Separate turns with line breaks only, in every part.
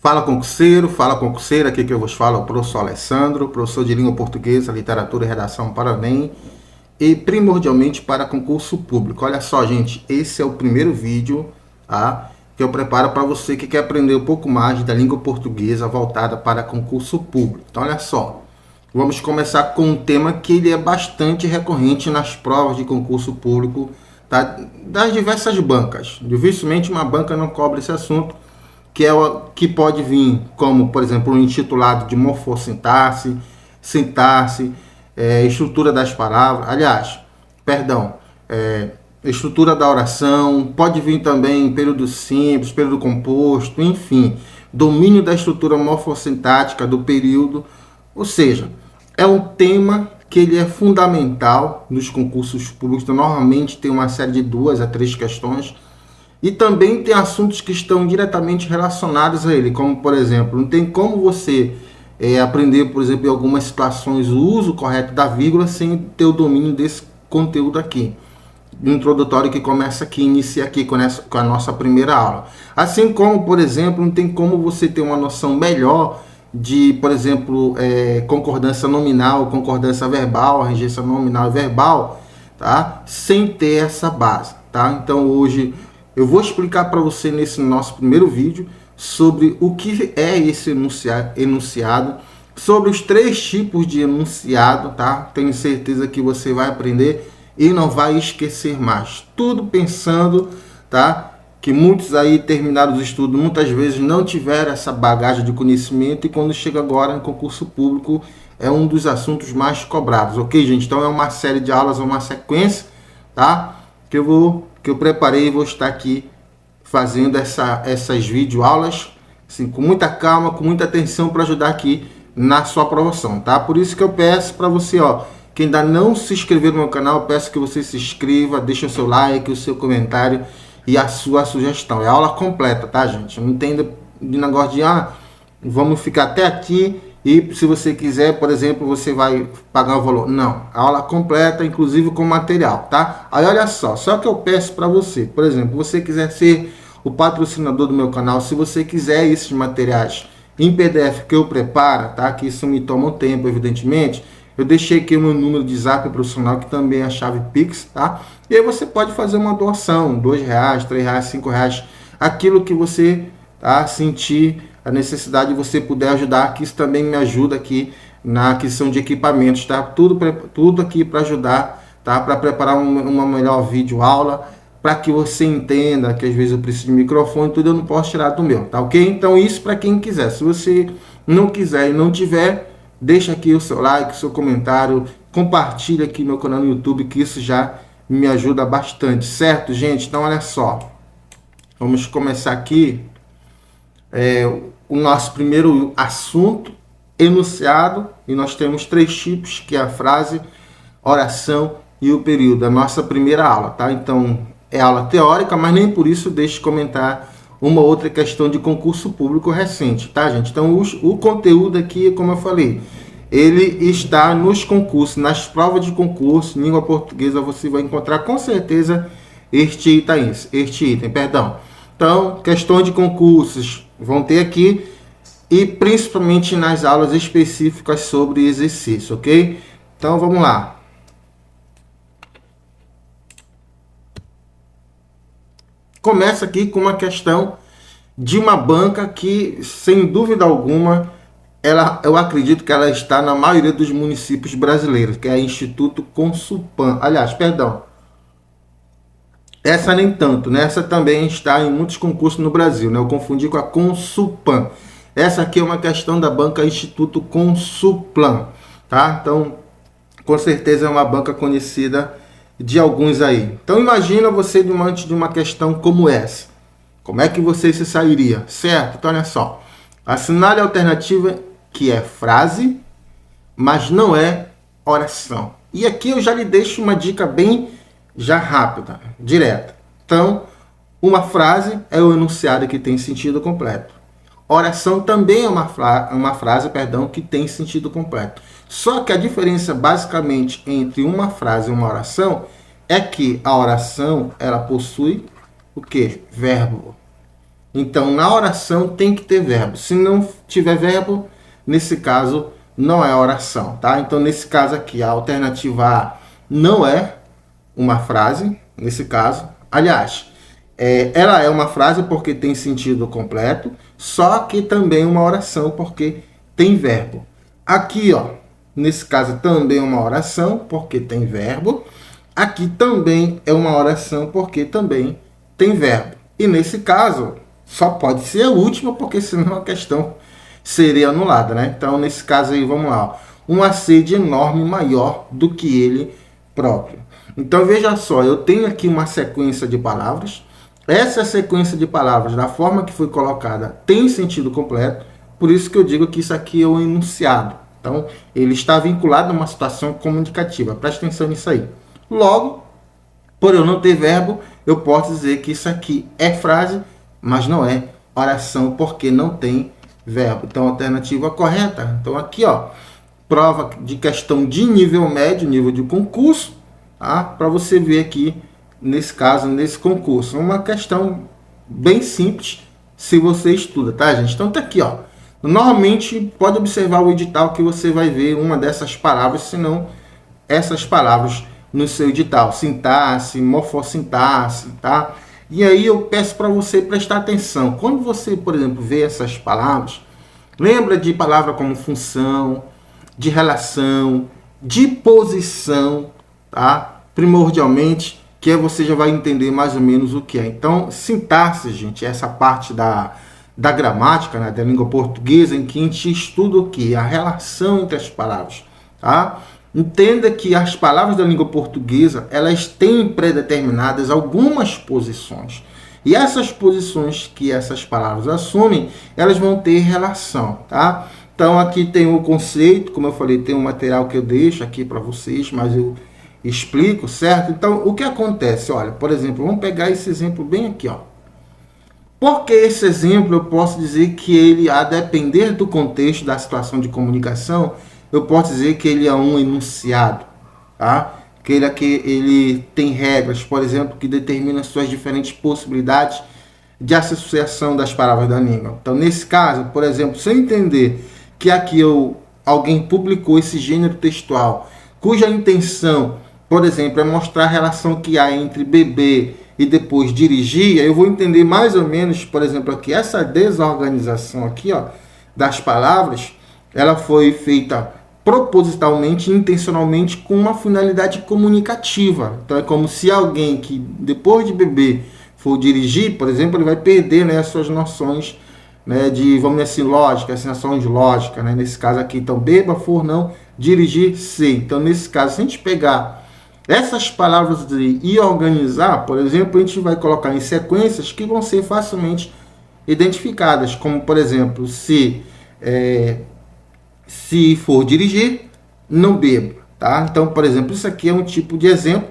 Fala concurseiro, aqui que eu vos falo é o professor Alessandro, professor de língua portuguesa, literatura e redação para o Enem e primordialmente para concurso público. Olha só, gente, esse é o primeiro vídeo, tá, que eu preparo para você que quer aprender um pouco mais da língua portuguesa voltada para concurso público. Então, olha só, vamos começar com um tema que ele é bastante recorrente nas provas de concurso público, tá, das diversas bancas. Dificilmente uma banca não cobre esse assunto, que é o que pode vir como, por exemplo, um intitulado de morfossintaxe, sintaxe, estrutura das palavras, estrutura da oração, pode vir também período simples, período composto, enfim, domínio da estrutura morfossintática do período, ou seja, é um tema que ele é fundamental nos concursos públicos. Então, normalmente tem uma série de 2 a 3 questões. E também tem assuntos que estão diretamente relacionados a ele, como, por exemplo, não tem como você aprender, por exemplo, em algumas situações, o uso correto da vírgula sem ter o domínio desse conteúdo aqui. Introdutório que começa aqui, inicia aqui com a nossa primeira aula. Assim como, por exemplo, não tem como você ter uma noção melhor de, por exemplo, concordância nominal, concordância verbal, regência nominal e verbal, tá? Sem ter essa base, tá? Então, hoje eu vou explicar para você nesse nosso primeiro vídeo sobre o que é esse enunciado, sobre os 3 tipos de enunciado, tá? Tenho certeza que você vai aprender e não vai esquecer mais. Tudo pensando, tá? Que muitos aí terminaram os estudos, muitas vezes não tiveram essa bagagem de conhecimento e quando chega agora em concurso público é um dos assuntos mais cobrados, ok, gente? Então é uma série de aulas, uma sequência, tá? Que eu preparei e vou estar aqui fazendo essas videoaulas assim, com muita calma, com muita atenção para ajudar aqui na sua aprovação, tá? Por isso que eu peço para você, ó, que ainda não se inscreveu no meu canal, eu peço que você se inscreva, deixe o seu like, o seu comentário e a sua sugestão. É aula completa, tá, gente? Não entenda de negócio de, vamos ficar até aqui e se você quiser, por exemplo, você vai pagar o valor. Não, a aula completa, inclusive com material, tá? Aí olha só que eu peço para você, por exemplo, você quiser ser o patrocinador do meu canal, se você quiser esses materiais em PDF que eu preparo, tá? Que isso me toma um tempo, evidentemente. Eu deixei aqui o meu número de zap profissional, que também é a chave Pix, tá? E aí você pode fazer uma doação, R$2, R$3, R$5, aquilo que você sentir a necessidade de você puder ajudar, que isso também me ajuda aqui na aquisição de equipamentos, tá? Tudo aqui para ajudar, tá? Para preparar uma melhor videoaula, para que você entenda que às vezes eu preciso de microfone, tudo eu não posso tirar do meu, tá ok? Então isso para quem quiser. Se você não quiser e não tiver, deixa aqui o seu like, o seu comentário, compartilha aqui meu canal no YouTube, que isso já me ajuda bastante, certo, gente? Então olha só, vamos começar aqui o nosso primeiro assunto, enunciado, e nós temos 3 tipos, que é a frase, oração e o período, a nossa primeira aula, tá? Então, é aula teórica, mas nem por isso deixe de comentar uma outra questão de concurso público recente, tá, gente? Então, o conteúdo aqui, como eu falei, ele está nos concursos, nas provas de concurso, língua portuguesa, você vai encontrar com certeza este item, perdão. Então, questões de concursos vão ter aqui e principalmente nas aulas específicas sobre exercício, ok? Então, vamos lá. Começa aqui com uma questão de uma banca que, sem dúvida alguma, eu acredito que ela está na maioria dos municípios brasileiros, que é o Instituto Consulpan. Aliás, perdão. Essa nem tanto, né? Essa também está em muitos concursos no Brasil, né? Eu confundi com a Consulpan. Essa aqui é uma questão da banca Instituto Consulpan, tá? Então, com certeza é uma banca conhecida de alguns aí. Então, imagina você diante de uma questão como essa. Como é que você se sairia, certo? Então, olha só. Assinale a alternativa que é frase, mas não é oração. E aqui eu já lhe deixo uma dica bem já rápida, direta. Então, uma frase é o enunciado que tem sentido completo. Oração também é uma frase, que tem sentido completo. Só que a diferença basicamente entre uma frase e uma oração é que a oração ela possui o quê? Verbo. Então, na oração tem que ter verbo. Se não tiver verbo, nesse caso, não é oração, tá? Então, nesse caso aqui, a alternativa A não é uma frase, nesse caso. Aliás, ela é uma frase porque tem sentido completo, só que também uma oração porque tem verbo. Aqui, ó, nesse caso também é uma oração porque tem verbo. Aqui também é uma oração porque também tem verbo. E nesse caso, só pode ser a última porque senão a questão seria anulada, né? Então, nesse caso aí, vamos lá. Uma sede enorme maior do que ele próprio. Então, veja só, eu tenho aqui uma sequência de palavras. Essa sequência de palavras, da forma que foi colocada, tem sentido completo. Por isso que eu digo que isso aqui é um enunciado. Então, ele está vinculado a uma situação comunicativa. Presta atenção nisso aí. Logo, por eu não ter verbo, eu posso dizer que isso aqui é frase, mas não é oração, porque não tem verbo. Então, a alternativa correta. Então, aqui, ó, prova de questão de nível médio, nível de concurso, tá? Para você ver aqui, nesse caso, nesse concurso. Uma questão bem simples, se você estuda, tá, gente? Então, tá aqui, ó. Normalmente, pode observar o edital que você vai ver uma dessas palavras, se não essas palavras no seu edital. Sintaxe, morfossintaxe, tá? E aí eu peço para você prestar atenção. Quando você, por exemplo, vê essas palavras, lembra de palavra como função, de relação, de posição, tá? Primordialmente, que aí você já vai entender mais ou menos o que é. Então, sintaxe, gente, é essa parte da gramática, né, da língua portuguesa, em que a gente estuda o que? A relação entre as palavras, tá? Entenda que as palavras da língua portuguesa, elas têm predeterminadas algumas posições. E essas posições que essas palavras assumem, elas vão ter relação, tá? Então, aqui tem o conceito, como eu falei, tem um material que eu deixo aqui para vocês, mas eu explico, certo? Então, o que acontece? Olha, por exemplo, vamos pegar esse exemplo bem aqui, ó. Porque esse exemplo eu posso dizer que ele, a depender do contexto da situação de comunicação, eu posso dizer que ele é um enunciado, tá? Que ele tem regras, por exemplo, que determinam suas diferentes possibilidades de associação das palavras da língua. Então, nesse caso, por exemplo, se eu entender que aqui alguém publicou esse gênero textual, cuja intenção, por exemplo, é mostrar a relação que há entre beber e depois dirigir, eu vou entender mais ou menos, por exemplo, aqui, essa desorganização aqui, ó, das palavras, ela foi feita propositalmente, intencionalmente, com uma finalidade comunicativa. Então, é como se alguém que, depois de beber, for dirigir, por exemplo, ele vai perder, né, as suas noções, né, de, vamos dizer assim, lógica, as noções de lógica, né, nesse caso aqui. Então, beba, for, não, dirigir, ser. Então, nesse caso, se a gente pegar essas palavras e organizar, por exemplo, a gente vai colocar em sequências que vão ser facilmente identificadas, como, por exemplo, se for dirigir, não beba, tá? Então, por exemplo, isso aqui é um tipo de exemplo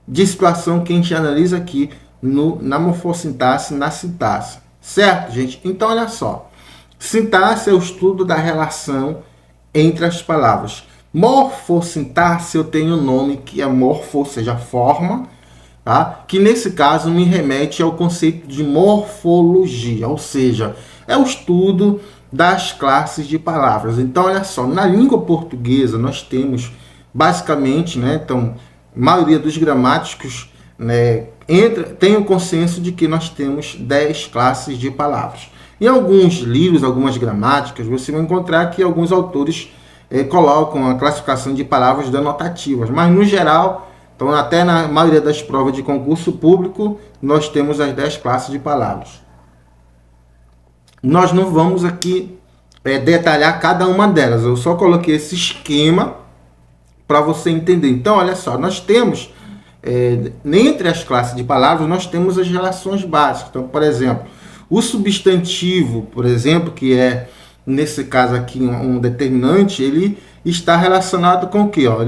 de situação que a gente analisa aqui na morfossintaxe, na sintaxe, certo, gente? Então, olha só, sintaxe é o estudo da relação entre as palavras. Morfossintaxe, eu tenho um nome que é morfo, ou seja, forma, tá? Que nesse caso me remete ao conceito de morfologia, ou seja, é o estudo das classes de palavras. Então, olha só, na língua portuguesa nós temos basicamente, né, então, a maioria dos gramáticos, né, tem o consenso de que nós temos 10 classes de palavras. Em alguns livros, algumas gramáticas, você vai encontrar que alguns autores colocam a classificação de palavras denotativas, mas no geral, então até na maioria das provas de concurso público, nós temos as 10 classes de palavras. Nós não vamos aqui detalhar cada uma delas, eu só coloquei esse esquema para você entender. Então, olha só, nós temos, entre as classes de palavras, nós temos as relações básicas. Então, por exemplo, o substantivo, por exemplo, que é, nesse caso aqui, um determinante, ele está relacionado com o quê? Ó,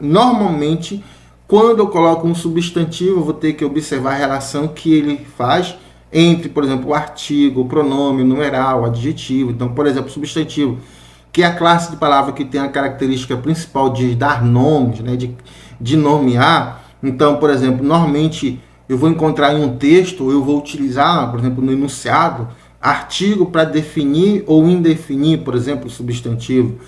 normalmente, quando eu coloco um substantivo, eu vou ter que observar a relação que ele faz entre, por exemplo, o artigo, o pronome, o numeral, o adjetivo. Então, por exemplo, substantivo, que é a classe de palavra que tem a característica principal de dar nomes, né, de nomear. Então, por exemplo, normalmente eu vou encontrar em um texto, ou eu vou utilizar, por exemplo, no enunciado, artigo para definir ou indefinir, por exemplo, o substantivo.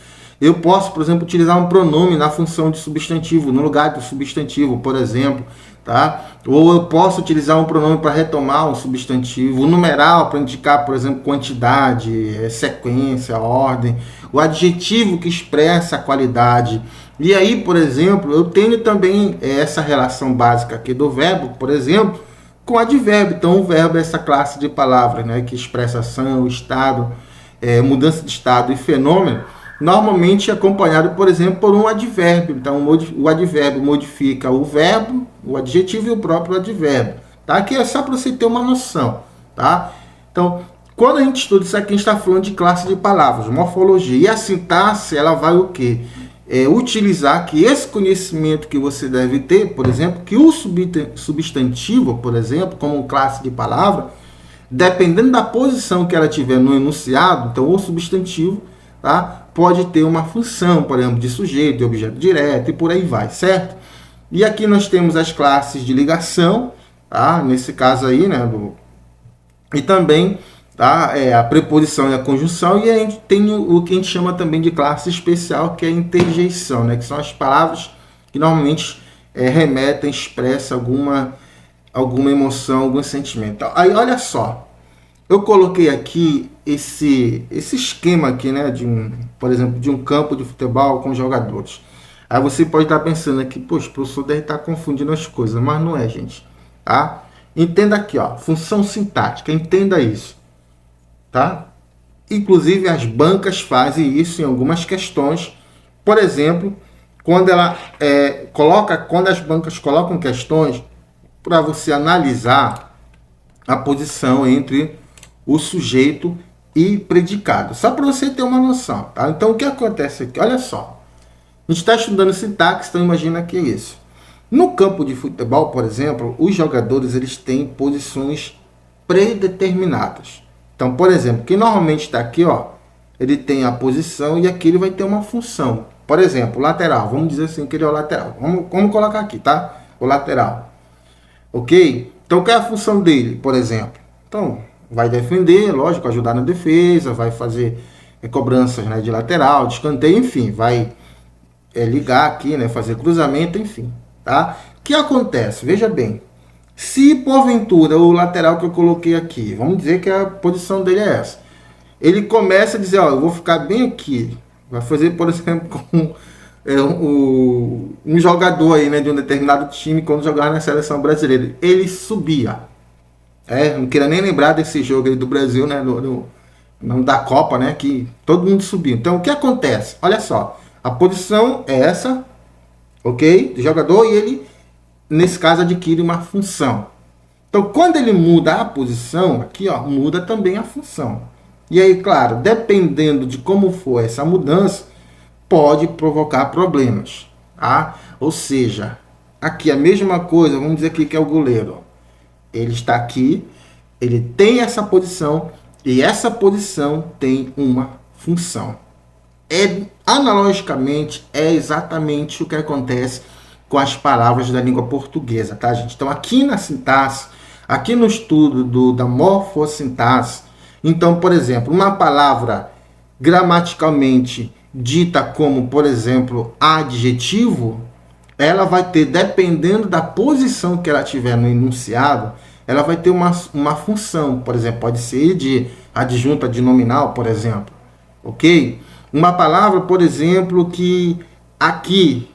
Eu posso, por exemplo, utilizar um pronome na função de substantivo, no lugar do substantivo, por exemplo, tá? Ou eu posso utilizar um pronome para retomar um substantivo, o numeral para indicar, por exemplo, quantidade, sequência, ordem, o adjetivo que expressa a qualidade. E aí, por exemplo, eu tenho também essa relação básica aqui do verbo, por exemplo, com advérbio. Então, o verbo é essa classe de palavras, né, que expressa ação, estado, mudança de estado e fenômeno, normalmente acompanhado, por exemplo, por um advérbio. Então, o advérbio modifica o verbo, o adjetivo e o próprio advérbio. Tá? Aqui é só para você ter uma noção. Tá? Então, quando a gente estuda isso aqui, a gente está falando de classe de palavras, morfologia. E a sintaxe, ela vai o quê? Utilizar que esse conhecimento que você deve ter, por exemplo, que o substantivo, por exemplo, como classe de palavra, dependendo da posição que ela tiver no enunciado, então o substantivo, tá? Pode ter uma função, por exemplo, de sujeito, de objeto direto e por aí vai, certo? E aqui nós temos as classes de ligação, tá? Nesse caso aí, né? E também, tá? A preposição e a conjunção, e a gente tem o que a gente chama também de classe especial, que é a interjeição, né? Que são as palavras que normalmente remetem, expressam alguma emoção, algum sentimento. Então, aí, olha só, eu coloquei aqui esse esquema aqui, né, por exemplo, de um campo de futebol com jogadores. Aí você pode estar pensando aqui, poxa, o professor deve estar confundindo as coisas, mas não é, gente, tá? Entenda aqui, ó, função sintática, entenda isso, tá? Inclusive as bancas fazem isso em algumas questões, por exemplo, quando as bancas colocam questões para você analisar a posição entre o sujeito e predicado. Só para você ter uma noção, tá? Então, o que acontece aqui? Olha só. A gente está estudando sintaxe, então imagina que é isso. No campo de futebol, por exemplo, os jogadores eles têm posições predeterminadas. Então, por exemplo, quem normalmente está aqui, ó, ele tem a posição e aqui ele vai ter uma função. Por exemplo, lateral. Vamos dizer assim que ele é o lateral. Vamos colocar aqui, tá? O lateral. Ok? Então, qual é a função dele, por exemplo? Então, vai defender, lógico, ajudar na defesa, vai fazer cobranças, né, de lateral, de escanteio, enfim, vai ligar aqui, né, fazer cruzamento, enfim, tá? O que acontece? Veja bem, se porventura o lateral que eu coloquei aqui, vamos dizer que a posição dele é essa, ele começa a dizer, ó, eu vou ficar bem aqui, vai fazer, por exemplo, com um jogador aí, né, de um determinado time, quando jogava na seleção brasileira, ele subia. Não queria nem lembrar desse jogo aí do Brasil, né? Da Copa, né? Que todo mundo subiu. Então, o que acontece? Olha só. A posição é essa, ok? Do jogador, e ele, nesse caso, adquire uma função. Então, quando ele muda a posição, aqui, ó, muda também a função. E aí, claro, dependendo de como for essa mudança, pode provocar problemas, tá? Ou seja, aqui a mesma coisa, vamos dizer aqui que é o goleiro. Ele está aqui, ele tem essa posição e essa posição tem uma função. Analogicamente, é exatamente o que acontece com as palavras da língua portuguesa, tá, gente? Então, aqui na sintaxe, aqui no estudo da morfossintaxe, então, por exemplo, uma palavra gramaticalmente dita como, por exemplo, adjetivo, ela vai ter, dependendo da posição que ela tiver no enunciado, ela vai ter uma função, por exemplo, pode ser de adjunta de nominal, por exemplo, ok? Uma palavra, por exemplo, que aqui,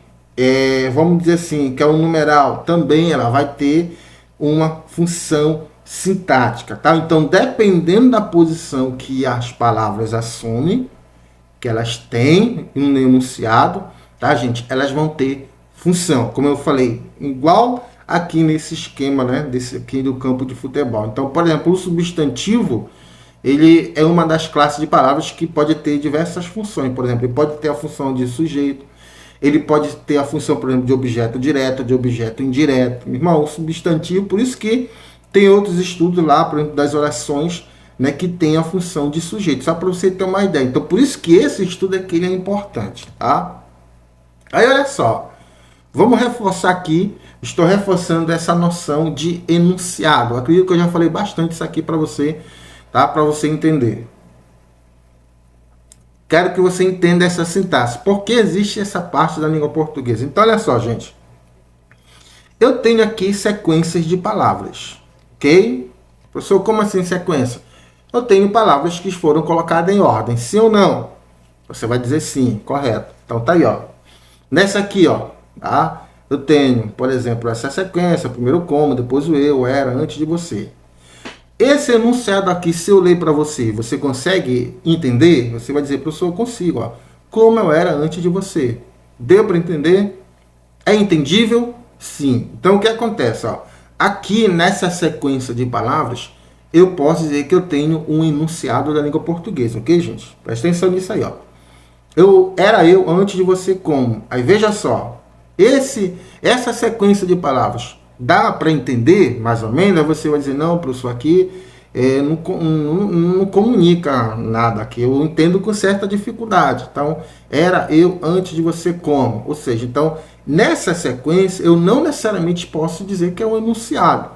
vamos dizer assim, que é um numeral, também ela vai ter uma função sintática, tá? Então, dependendo da posição que as palavras assumem, que elas têm no enunciado, tá, gente? Elas vão ter função, como eu falei, igual aqui nesse esquema, né, desse aqui do campo de futebol. Então, por exemplo, o substantivo, ele é uma das classes de palavras que pode ter diversas funções. Por exemplo, ele pode ter a função de sujeito, ele pode ter a função, por exemplo, de objeto direto, de objeto indireto. Irmão, o substantivo, por isso que tem outros estudos lá, por exemplo, das orações, né, que tem a função de sujeito, só para você ter uma ideia. Então, por isso que esse estudo aqui é importante, tá? Aí, olha só, Vamos reforçar aqui, estou reforçando essa noção de enunciado. Eu acredito que eu já falei bastante isso aqui para você, tá? Para você entender. Quero que você entenda essa sintaxe. Por que existe essa parte da língua portuguesa? Então, olha só, gente. Eu tenho aqui sequências de palavras, ok? Professor, como assim sequência? Eu tenho palavras que foram colocadas em ordem, sim ou não? Você vai dizer sim, correto. Então tá aí, ó. Nessa aqui, ó, tá? Eu tenho, por exemplo, essa sequência, primeiro como, depois o eu, era, antes de você. Esse enunciado aqui, se eu ler para você, você consegue entender? Você vai dizer, professor, eu consigo, ó. Como eu era antes de você. Deu para entender? É entendível? Sim. Então, o que acontece? Ó? Aqui, nessa sequência de palavras, eu posso dizer que eu tenho um enunciado da língua portuguesa, ok, gente? Presta atenção nisso aí, ó. Era eu antes de você como. Aí, veja só. Essa sequência de palavras, dá para entender, mais ou menos? Aí você vai dizer, não, professor, aqui não comunica nada aqui. Eu entendo com certa dificuldade. Então, era eu antes de você como. Ou seja, então, nessa sequência, eu não necessariamente posso dizer que é um enunciado,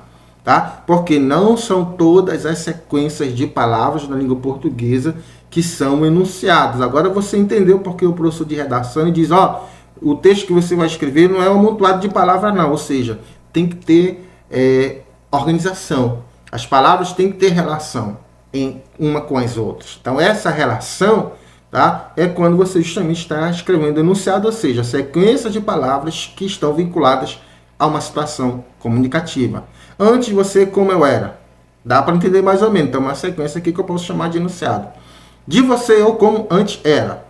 tá? Porque não são todas as sequências de palavras na língua portuguesa que são enunciados. Agora você entendeu porque o professor de redação diz, ó, o texto que você vai escrever não é um amontoado de palavras não, ou seja, tem que ter organização. As palavras têm que ter relação uma com as outras. Então essa relação, tá, é quando você justamente está escrevendo enunciado, ou seja, sequência de palavras que estão vinculadas a uma situação comunicativa. Antes de você, como eu era. Dá para entender mais ou menos. Então uma sequência aqui que eu posso chamar de enunciado. De você, eu como antes era.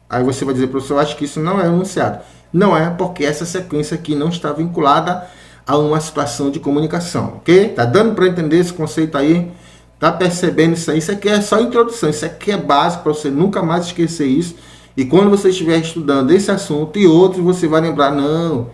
Aí você vai dizer, professor, eu acho que isso não é enunciado. Não é, porque essa sequência aqui não está vinculada a uma situação de comunicação, ok? Tá dando para entender esse conceito aí? Tá percebendo isso aí? Isso aqui é só introdução, isso aqui é básico para você nunca mais esquecer isso. E quando você estiver estudando esse assunto e outros, você vai lembrar, não,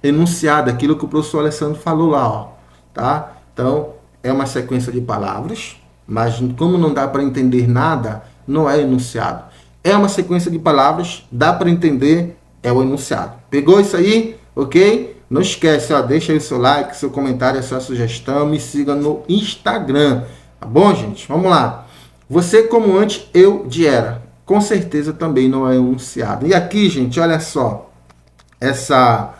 enunciado, aquilo que o professor Alessandro falou lá, ó, tá? Então, é uma sequência de palavras, mas como não dá para entender nada, não é enunciado. É uma sequência de palavras, dá para entender, é o enunciado. Pegou isso aí? Ok? Não esquece, ó, deixa aí o seu like, seu comentário, a sua sugestão, me siga no Instagram, tá bom, gente? Vamos lá. Você como antes, eu de era. Com certeza também não é enunciado. E aqui, gente, olha só, essa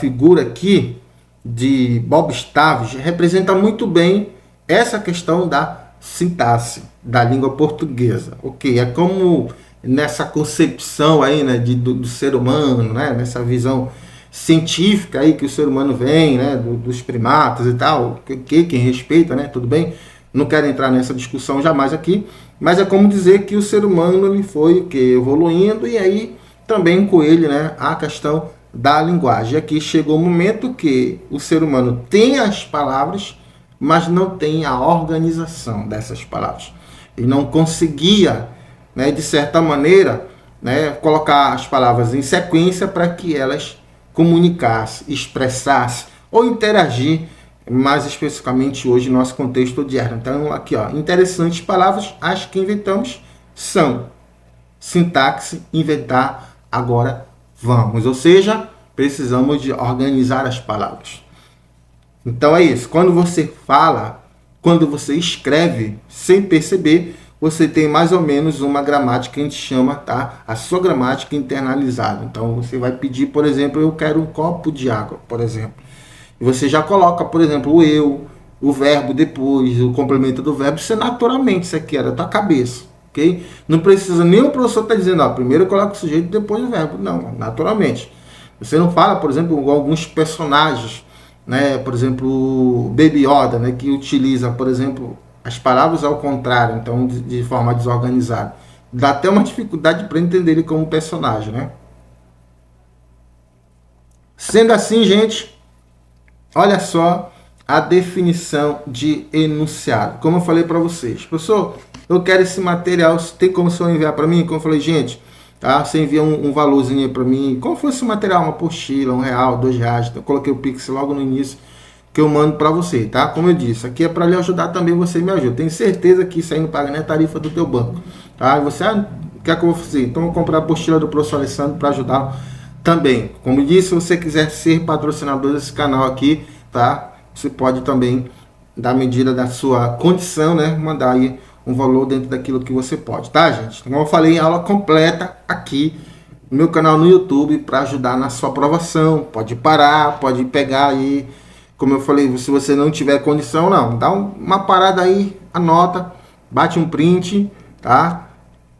figura aqui de Bob Staves representa muito bem essa questão da sintaxe da língua portuguesa, ok? É como nessa concepção aí, né, do ser humano, né, nessa visão científica aí que o ser humano vem, né, dos primatas e tal, quem respeita, né, tudo bem? Não quero entrar nessa discussão jamais aqui, mas é como dizer que o ser humano ele foi o que evoluindo e aí também com ele, né, a questão da linguagem. Aqui chegou o momento que o ser humano tem as palavras, mas não tem a organização dessas palavras. Ele não conseguia, né, de certa maneira, né, colocar as palavras em sequência para que elas comunicassem, expressassem ou interagir, mais especificamente hoje no nosso contexto diário. Então, aqui, ó, interessantes palavras, as que inventamos são sintaxe, inventar, agora vamos. Ou seja, precisamos de organizar as palavras. Então é isso, quando você fala, quando você escreve, sem perceber, você tem mais ou menos uma gramática que a gente chama, tá? A sua gramática internalizada. Então você vai pedir, por exemplo, eu quero um copo de água, por exemplo. E você já coloca, por exemplo, o eu, o verbo depois, o complemento do verbo, isso é naturalmente, isso aqui é da tua cabeça, ok? Não precisa nem o professor estar dizendo, ó, primeiro eu coloco o sujeito, depois o verbo. Não, naturalmente. Você não fala, por exemplo, com alguns personagens, né, por exemplo, o Baby Yoda, né, que utiliza, por exemplo, as palavras ao contrário, então de forma desorganizada. Dá até uma dificuldade para entender ele como personagem, né? Sendo assim, gente, olha só a definição de enunciado. Como eu falei para vocês, professor, eu quero esse material, tem como o senhor enviar para mim? Como eu falei, gente, tá? Você envia um valorzinho para mim, como fosse um material, uma apostila, R$1, R$2, então eu coloquei o Pix logo no início, que eu mando para você, tá? Como eu disse, aqui é para lhe ajudar também, você me ajuda. Tenho certeza que isso aí não paga nem a tarifa do teu banco, tá? E você, quer que eu vou fazer? Então eu vou comprar a apostila do professor Alessandro para ajudar também, como disse, se você quiser ser patrocinador desse canal aqui, tá? Você pode também, da medida da sua condição, né, mandar aí um valor dentro daquilo que você pode, tá, gente? Como eu falei, aula completa aqui no meu canal no YouTube para ajudar na sua aprovação. Pode parar, pode pegar aí, como eu falei, se você não tiver condição, não, dá uma parada aí, anota, bate um print, tá?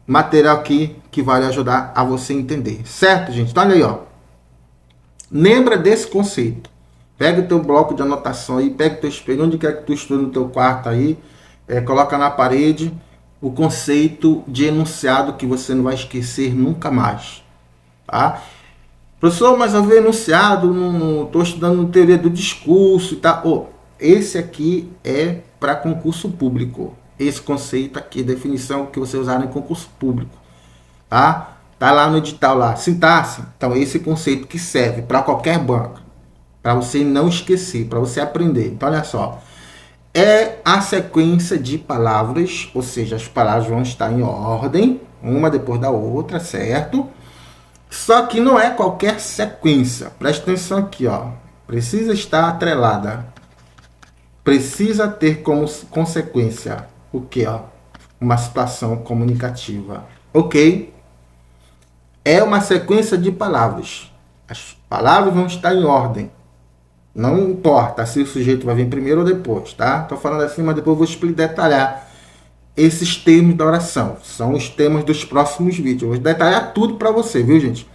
Material aqui que vai ajudar a você entender, certo, gente? Então, olha aí, ó. Lembra desse conceito. Pega o teu bloco de anotação aí, pega o teu espelho, onde quer que tu estude no teu quarto aí, coloca na parede o conceito de enunciado que você não vai esquecer nunca mais, tá? Professor, mas eu vi enunciado, não estou estudando teoria do discurso e tal. Oh, esse aqui é para concurso público. Esse conceito aqui, definição que você usar em concurso público, tá? Tá lá no edital lá, sintaxe. Então, esse conceito que serve para qualquer banca, para você não esquecer, para você aprender. Então, olha só. É a sequência de palavras, ou seja, as palavras vão estar em ordem, uma depois da outra, certo? Só que não é qualquer sequência. Presta atenção aqui, ó. Precisa estar atrelada. Precisa ter como consequência o que, ó? Uma situação comunicativa. Ok? É uma sequência de palavras. As palavras vão estar em ordem. Não importa se o sujeito vai vir primeiro ou depois, tá? Tô falando assim, mas depois eu vou detalhar esses termos da oração. São os temas dos próximos vídeos. Eu vou detalhar tudo para você, viu, gente?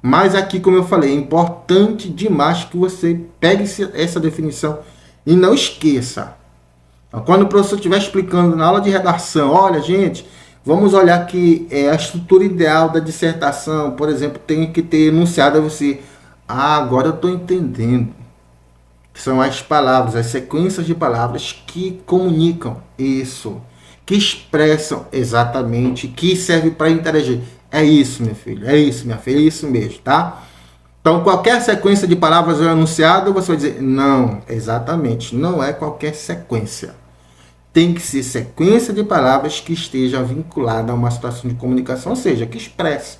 Mas aqui, como eu falei, é importante demais que você pegue essa definição e não esqueça. Então, quando o professor estiver explicando na aula de redação, olha, gente, vamos olhar que a estrutura ideal da dissertação, por exemplo, tem que ter enunciado a você. Ah, agora eu estou entendendo. São as palavras, as sequências de palavras que comunicam isso, que expressam exatamente, que serve para interagir. É isso, meu filho, é isso, minha filha, é isso mesmo, tá? Então, qualquer sequência de palavras enunciado, você vai dizer, não, exatamente, não é qualquer sequência. Tem que ser sequência de palavras que esteja vinculada a uma situação de comunicação, ou seja, que expresse,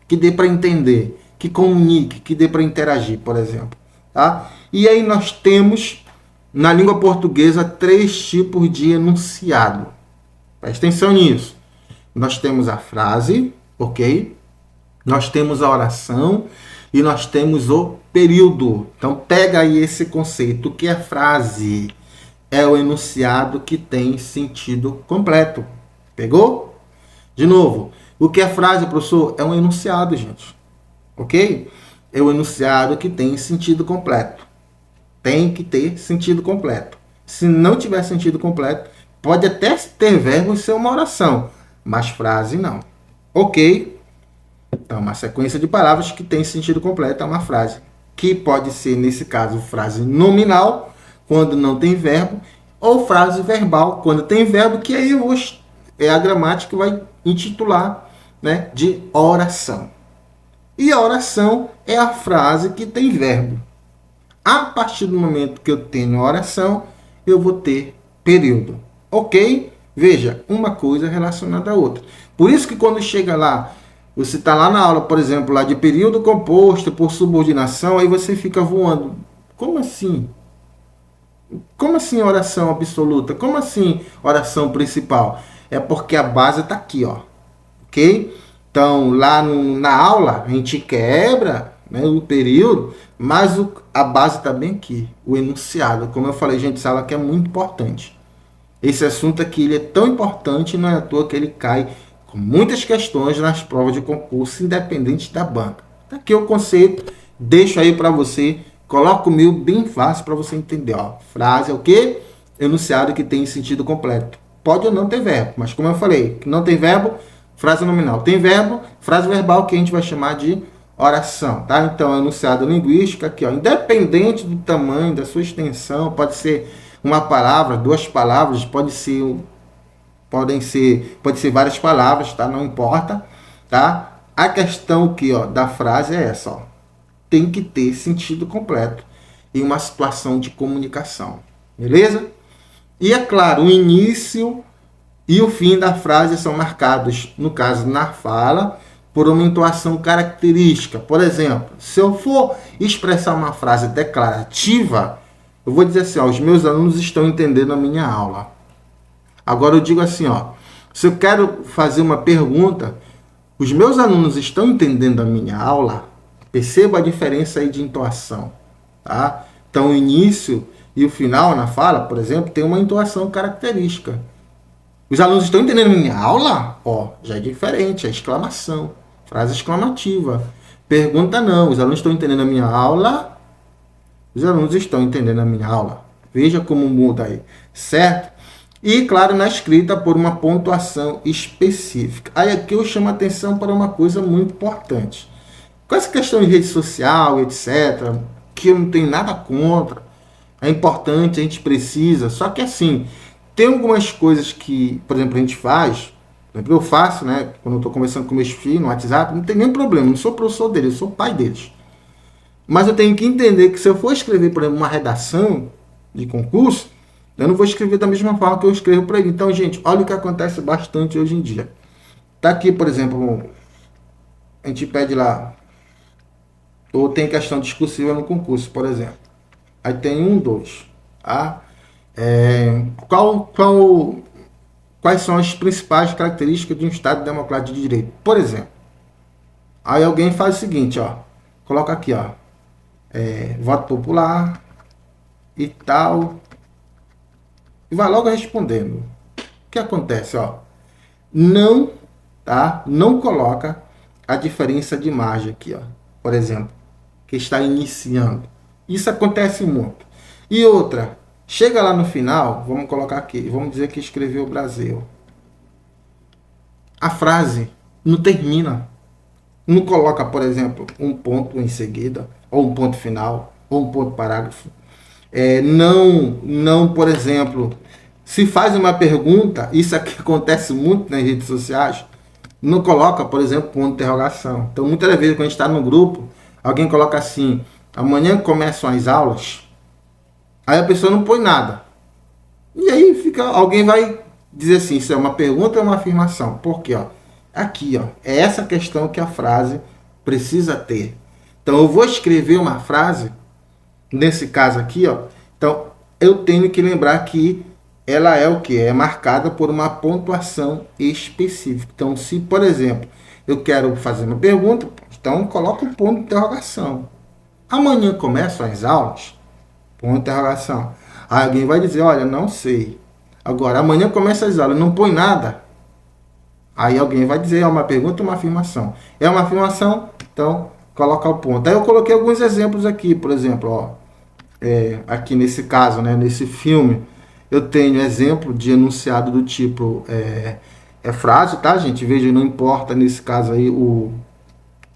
que dê para entender, que comunique, que dê para interagir, por exemplo, tá? E aí nós temos, na língua portuguesa, 3 tipos de enunciado. Presta atenção nisso. Nós temos a frase, ok? Nós temos a oração e nós temos o período. Então, pega aí esse conceito. O que é frase? É o enunciado que tem sentido completo. Pegou? De novo, o que é frase, professor? É um enunciado, gente. Ok? É o enunciado que tem sentido completo. Tem que ter sentido completo. Se não tiver sentido completo, pode até ter verbo e ser uma oração, mas frase não. Ok? Então, uma sequência de palavras que tem sentido completo é uma frase, que pode ser, nesse caso, frase nominal, quando não tem verbo, ou frase verbal, quando tem verbo, que aí a gramática vai intitular, né, de oração. E a oração é a frase que tem verbo. A partir do momento que eu tenho oração, eu vou ter período. Ok? Veja, uma coisa relacionada à outra. Por isso que quando chega lá, você está lá na aula, por exemplo, lá de período composto por subordinação, aí você fica voando. Como assim? Como assim oração absoluta? Como assim oração principal? É porque a base está aqui, ó. Ok? Então, lá na aula, a gente quebra, né, o período, mas a base está bem aqui, o enunciado. Como eu falei, gente, essa aula aqui é muito importante. Esse assunto aqui ele é tão importante, não é à toa que ele cai com muitas questões nas provas de concurso, independente da banca. Tá aqui o conceito, deixo aí para você, coloco o meu bem fácil para você entender. Ó. Frase é o quê? Enunciado que tem sentido completo. Pode ou não ter verbo, mas como eu falei, que não tem verbo, frase nominal. Tem verbo, frase verbal, que a gente vai chamar de oração, tá? Então, enunciado linguístico aqui, ó, independente do tamanho, da sua extensão, pode ser uma palavra, 2 palavras, pode ser várias palavras, tá? Não importa, tá? A questão aqui, ó, da frase é essa, ó. Tem que ter sentido completo em uma situação de comunicação, beleza? E é claro, o início e o fim da frase são marcados, no caso, na fala, por uma entoação característica. Por exemplo, se eu for expressar uma frase declarativa, eu vou dizer assim, ó, os meus alunos estão entendendo a minha aula. Agora eu digo assim, ó, se eu quero fazer uma pergunta, os meus alunos estão entendendo a minha aula, perceba a diferença aí de entoação, tá? Então o início e o final na fala, por exemplo, tem uma entoação característica. Os alunos estão entendendo a minha aula? Ó, já é diferente, é exclamação, frase exclamativa. Pergunta não, os alunos estão entendendo a minha aula? Os alunos estão entendendo a minha aula. Veja como muda aí, certo? E, claro, na escrita, por uma pontuação específica. Aí aqui eu chamo a atenção para uma coisa muito importante. Com essa questão de rede social, etc., que eu não tenho nada contra, é importante, a gente precisa, só que assim, tem algumas coisas que, por exemplo, a gente faz, por exemplo, eu faço, né, quando eu estou conversando com meus filhos no WhatsApp, não tem nenhum problema, não sou professor deles, eu sou pai deles. Mas eu tenho que entender que se eu for escrever, por exemplo, uma redação de concurso, eu não vou escrever da mesma forma que eu escrevo para ele. Então, gente, olha o que acontece bastante hoje em dia. Tá aqui, por exemplo, a gente pede lá, ou tem questão discursiva no concurso, por exemplo. Aí tem 1, 2. Tá? Quais são as principais características de um Estado democrático de direito? Por exemplo, aí alguém faz o seguinte, ó, coloca aqui, ó, voto popular e tal, e vai logo respondendo. O que acontece, ó? Não, tá? Não coloca a diferença de margem aqui, ó. Por exemplo, que está iniciando. Isso acontece muito. E outra, chega lá no final, vamos colocar aqui, vamos dizer que escreveu o Brasil. A frase não termina. Não coloca, por exemplo, um ponto em seguida, ou um ponto final, ou um ponto parágrafo. Não, por exemplo, se faz uma pergunta, isso aqui acontece muito nas redes sociais, não coloca, por exemplo, ponto de interrogação. Então, muitas vezes, quando a gente está no grupo, alguém coloca assim, amanhã começam as aulas, aí a pessoa não põe nada. E aí alguém vai dizer assim, isso é uma pergunta ou uma afirmação? Por quê? Ó, aqui, ó, é essa questão que a frase precisa ter. Então, eu vou escrever uma frase, nesse caso aqui, ó, então eu tenho que lembrar que ela é o que? É marcada por uma pontuação específica. Então, se, por exemplo, eu quero fazer uma pergunta, então coloco um ponto de interrogação. Amanhã começam as aulas? Ponto de interrogação. Aí alguém vai dizer, olha, não sei. Agora, amanhã começam as aulas, não põe nada. Aí alguém vai dizer, é uma pergunta ou uma afirmação? É uma afirmação? Então, coloca o ponto. Aí eu coloquei alguns exemplos aqui, por exemplo, ó, aqui nesse caso, né, nesse filme, eu tenho exemplo de enunciado do tipo, frase, tá, gente? Veja, não importa nesse caso aí, como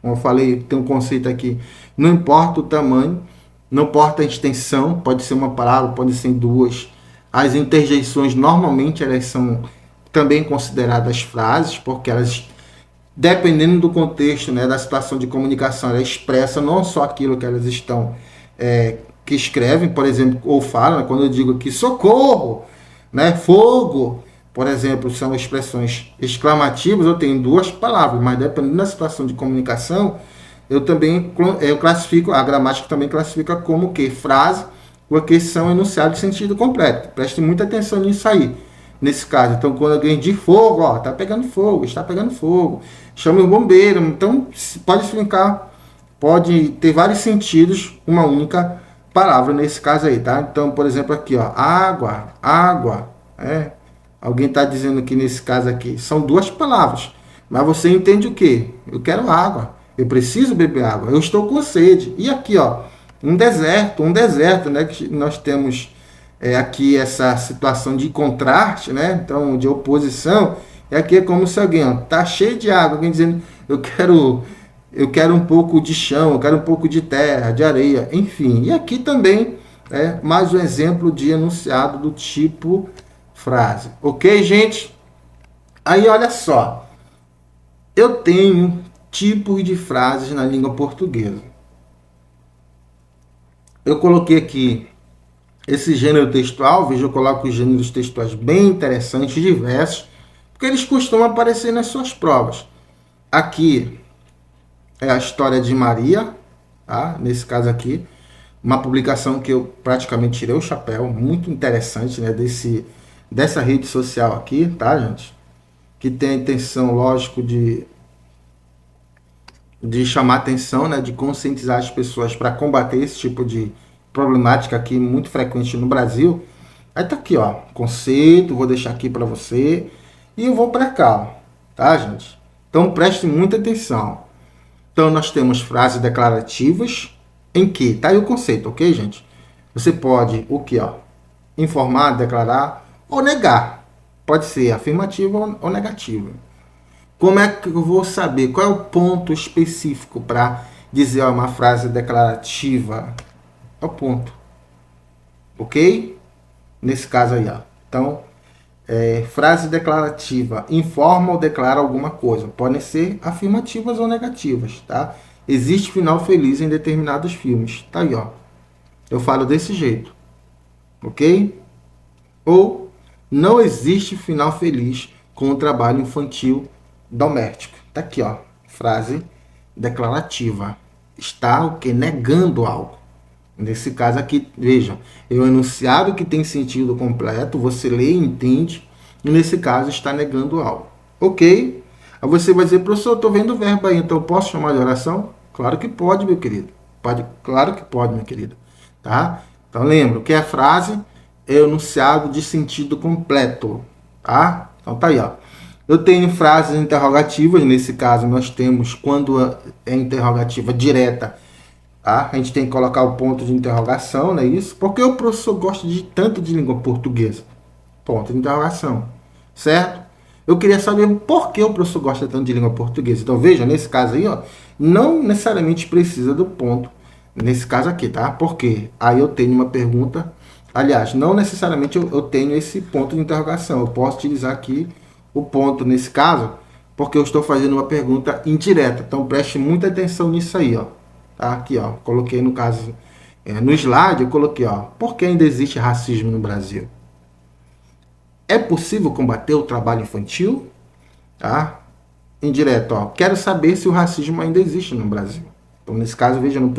eu falei, tem um conceito aqui, não importa o tamanho, não importa a extensão, pode ser uma palavra, pode ser duas. As interjeições, normalmente, elas são também consideradas frases, porque elas, dependendo do contexto, né, da situação de comunicação, ela expressa não só aquilo que elas estão, que escrevem, por exemplo, ou falam, né, quando eu digo aqui socorro, né, fogo, por exemplo, são expressões exclamativas, eu tenho duas palavras, mas dependendo da situação de comunicação, eu classifico, a gramática também classifica como que frase, porque são enunciados de sentido completo. Preste muita atenção nisso aí. Nesse caso, então, quando alguém diz fogo, ó, tá pegando fogo, está pegando fogo, chama o bombeiro. Então, pode ter vários sentidos, uma única palavra nesse caso aí, tá? Então, por exemplo, aqui, ó, água, alguém está dizendo que nesse caso aqui, são duas palavras, mas você entende o quê? Eu quero água, eu preciso beber água, eu estou com sede. E aqui, ó, um deserto, né, que nós temos aqui essa situação de contraste, né, então de oposição, e aqui é como se alguém, ó, tá cheio de água, alguém dizendo, eu quero um pouco de chão, eu quero um pouco de terra, de areia, enfim. E aqui também é mais um exemplo de enunciado do tipo frase. Ok, gente? Aí, olha só, eu tenho tipos de frases na língua portuguesa. Eu coloquei aqui esse gênero textual, veja, eu coloco os gêneros textuais bem interessantes, diversos, porque eles costumam aparecer nas suas provas. Aqui, é a história de Maria, tá? Nesse caso aqui, uma publicação que eu praticamente tirei o chapéu, muito interessante, né? Dessa rede social aqui, tá, gente? Que tem a intenção, lógico, de chamar atenção, né? De conscientizar as pessoas para combater esse tipo de problemática aqui muito frequente no Brasil. Aí tá aqui, ó, conceito, vou deixar aqui para você e eu vou para cá, ó, tá, gente? Então preste muita atenção. Então nós temos frases declarativas em que, tá aí o conceito, ok, gente? Você pode, o que, ó? Informar, declarar ou negar. Pode ser afirmativa ou negativa. Como é que eu vou saber qual é o ponto específico para dizer uma frase declarativa? É o ponto. Ok? Nesse caso aí, ó. Então, frase declarativa informa ou declara alguma coisa. Podem ser afirmativas ou negativas, tá? Existe final feliz em determinados filmes. Tá aí, ó. Eu falo desse jeito. Ok? Ou não existe final feliz com o trabalho infantil doméstico. Tá aqui, ó. Frase declarativa. Está o que? Negando algo. Nesse caso aqui, veja, é um enunciado que tem sentido completo, você lê e entende, e nesse caso está negando algo. Ok? Aí você vai dizer, professor, eu estou vendo o verbo aí, então eu posso chamar de oração? Claro que pode, meu querido. Pode, claro que pode, minha querida. Tá? Então lembra, o que é a frase? É enunciado de sentido completo. Tá? Então tá aí, ó. Eu tenho frases interrogativas, nesse caso nós temos, quando é interrogativa direta, tá? A gente tem que colocar o ponto de interrogação, não é isso? Porque o professor gosta tanto de língua portuguesa. Ponto de interrogação, certo? Eu queria saber por que o professor gosta tanto de língua portuguesa. Então veja, nesse caso aí, ó, não necessariamente precisa do ponto, nesse caso aqui, tá? Porque aí eu tenho uma pergunta, aliás, não necessariamente eu tenho esse ponto de interrogação. Eu posso utilizar aqui o ponto nesse caso, porque eu estou fazendo uma pergunta indireta. Então preste muita atenção nisso aí, ó. Tá? Aqui, ó, coloquei no caso, no slide, eu coloquei, ó, por que ainda existe racismo no Brasil? É possível combater o trabalho infantil? Tá? Indireto, ó, quero saber se o racismo ainda existe no Brasil. Então, nesse caso, veja, eu não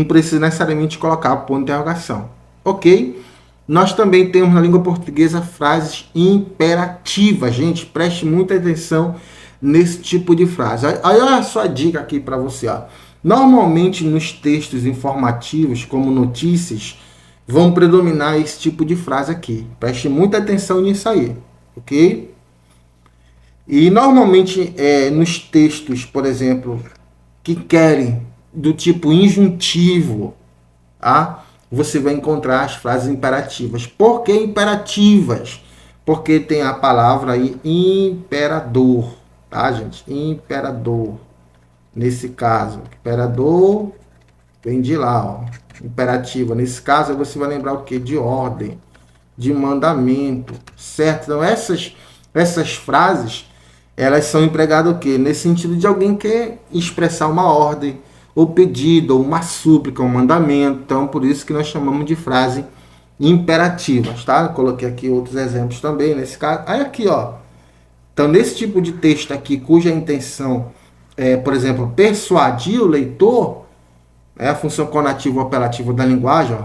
preciso necessariamente colocar o ponto de interrogação. Ok? Nós também temos na língua portuguesa frases imperativas. Gente, preste muita atenção nesse tipo de frase. Aí olha só a dica aqui para você. Ó. Normalmente nos textos informativos, como notícias, vão predominar esse tipo de frase aqui. Preste muita atenção nisso aí, ok? E normalmente nos textos, por exemplo, que querem do tipo injuntivo, tá? Você vai encontrar as frases imperativas. Por que imperativas? Porque tem a palavra aí imperador. Tá, gente? Imperador. Nesse caso, imperador vem de lá, ó. Imperativa. Nesse caso, você vai lembrar o quê? De ordem, de mandamento, certo? Então, essas frases, elas são empregadas o quê? Nesse sentido de alguém que quer expressar uma ordem, ou pedido, ou uma súplica, um mandamento. Então, por isso que nós chamamos de frase imperativas, tá? Eu coloquei aqui outros exemplos também, nesse caso. Aí aqui, ó. Então, nesse tipo de texto aqui, cuja intenção é, por exemplo, persuadir o leitor, a função conativa ou apelativa da linguagem, ó,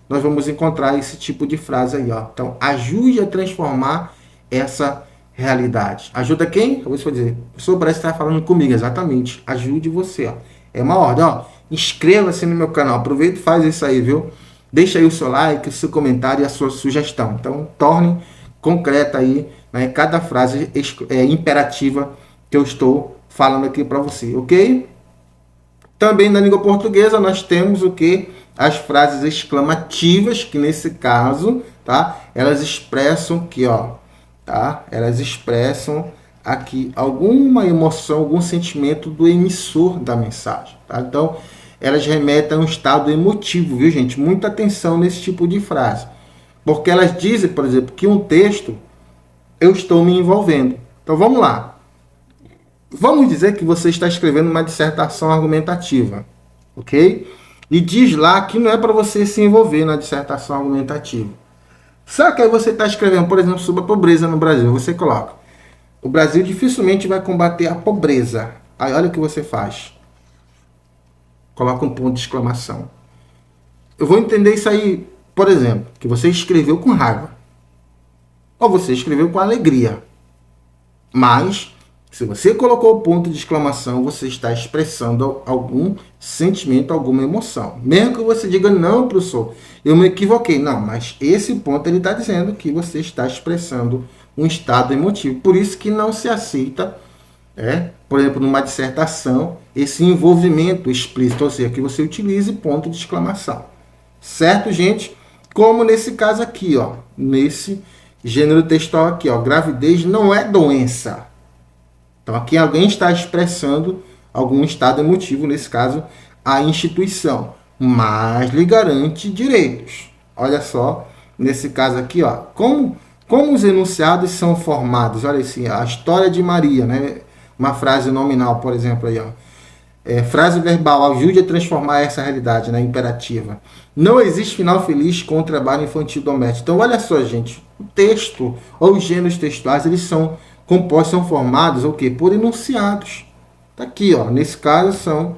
nós vamos encontrar esse tipo de frase aí. Ó. Então, ajude a transformar essa realidade. Ajuda quem? Eu vou dizer, o professor parece estar falando comigo, exatamente. Ajude você. Ó. É uma ordem. Ó. Inscreva-se no meu canal. Aproveita e faz isso aí, viu? Deixa aí o seu like, o seu comentário e a sua sugestão. Então, torne concreta aí, né, cada frase imperativa que eu estou falando aqui para você, ok? Também na língua portuguesa nós temos o que? As frases exclamativas, que nesse caso, tá? Elas expressam aqui, ó, tá? Elas expressam aqui alguma emoção, algum sentimento do emissor da mensagem, tá? Então, elas remetem a um estado emotivo, viu, gente? Muita atenção nesse tipo de frase. Porque elas dizem, por exemplo, que um texto eu estou me envolvendo. Então, vamos lá. Vamos dizer que você está escrevendo uma dissertação argumentativa, ok? E diz lá que não é para você se envolver na dissertação argumentativa. Só que aí você está escrevendo, por exemplo, sobre a pobreza no Brasil. Você coloca, O Brasil dificilmente vai combater a pobreza. Aí olha o que você faz. Coloca um ponto de exclamação. Eu vou entender isso aí, por exemplo, que você escreveu com raiva. Ou você escreveu com alegria. Mas, se você colocou o ponto de exclamação, você está expressando algum sentimento, alguma emoção. Mesmo que você diga, não, professor, eu me equivoquei. Não, mas esse ponto ele está dizendo que você está expressando um estado emotivo. Por isso que não se aceita, por exemplo, numa dissertação, esse envolvimento explícito, ou seja, que você utilize ponto de exclamação. Certo, gente? Como nesse caso aqui, ó, nesse gênero textual aqui, ó, gravidez não é doença. Então aqui alguém está expressando algum estado emotivo, nesse caso a instituição, mas lhe garante direitos. Olha só, nesse caso aqui, ó, como os enunciados são formados. Olha assim, a história de Maria, né? Uma frase nominal, por exemplo, aí, ó. Frase verbal, ajude a transformar essa realidade, né? Imperativa. Não existe final feliz com o trabalho infantil doméstico. Então, olha só, gente. O texto, ou os gêneros textuais, eles são compostos, são formados, o quê? Por enunciados. Tá aqui, ó. Nesse caso, são,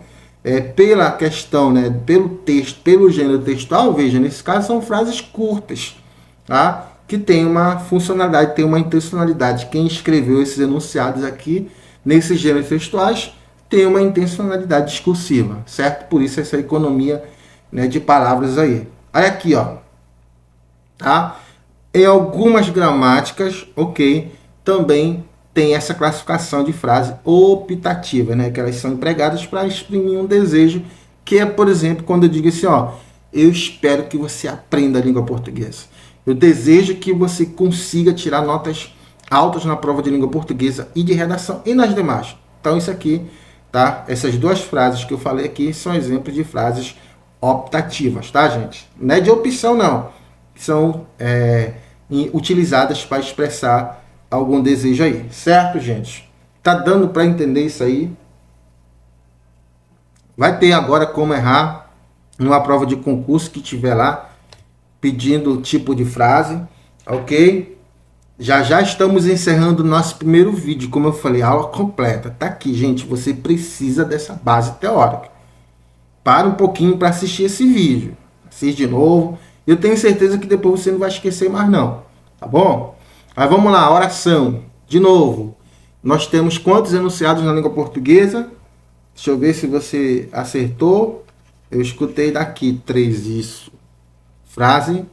pela questão, né? Pelo texto, pelo gênero textual, veja, nesse caso, são frases curtas, tá? Que tem uma funcionalidade, tem uma intencionalidade. Quem escreveu esses enunciados aqui, nesses gêneros textuais, tem uma intencionalidade discursiva, certo? Por isso essa economia, né, de palavras aí. Olha aqui, ó. Tá? Em algumas gramáticas, ok, também tem essa classificação de frase optativa, né? Que elas são empregadas para exprimir um desejo, que é, por exemplo, quando eu digo assim, ó, eu espero que você aprenda a língua portuguesa. Eu desejo que você consiga tirar notas altas na prova de língua portuguesa e de redação e nas demais. Então isso aqui, tá? Essas duas frases que eu falei aqui são exemplos de frases optativas, tá, gente? Não é de opção, não. São utilizadas para expressar algum desejo aí. Certo, gente? Tá dando para entender isso aí? Vai ter agora como errar numa prova de concurso que tiver lá pedindo o tipo de frase, ok? Já estamos encerrando o nosso primeiro vídeo, como eu falei, aula completa. Tá aqui, gente, você precisa dessa base teórica. Para um pouquinho para assistir esse vídeo. Assiste de novo. Eu tenho certeza que depois você não vai esquecer mais não. Tá bom? Mas vamos lá, oração. De novo, nós temos quantos enunciados na língua portuguesa? Deixa eu ver se você acertou. Eu escutei daqui 3, isso. Frase,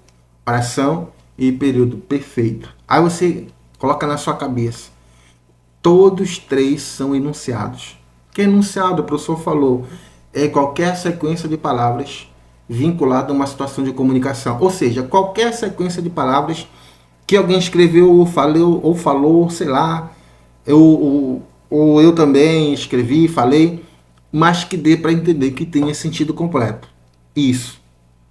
oração e período perfeito. Aí você coloca na sua cabeça. Todos 3 são enunciados. Que enunciado, o professor falou, é qualquer sequência de palavras vinculada a uma situação de comunicação. Ou seja, qualquer sequência de palavras que alguém escreveu ou falou, sei lá, ou eu também escrevi, falei, mas que dê para entender que tenha sentido completo. Isso.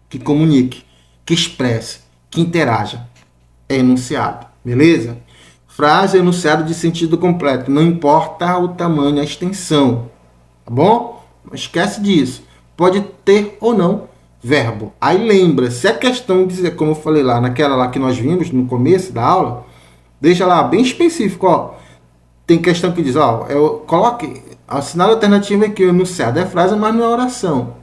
Que comunique, que expresse, que interaja. É enunciado. Beleza? Frase é enunciado de sentido completo. Não importa o tamanho, a extensão. Tá bom? Não esquece disso. Pode ter ou não verbo. Aí lembra, se a questão dizer, como eu falei lá, naquela lá que nós vimos no começo da aula, deixa lá bem específico, ó. Tem questão que diz, ó, eu coloque, assinar a alternativa aqui, o enunciado é frase, mas não é oração.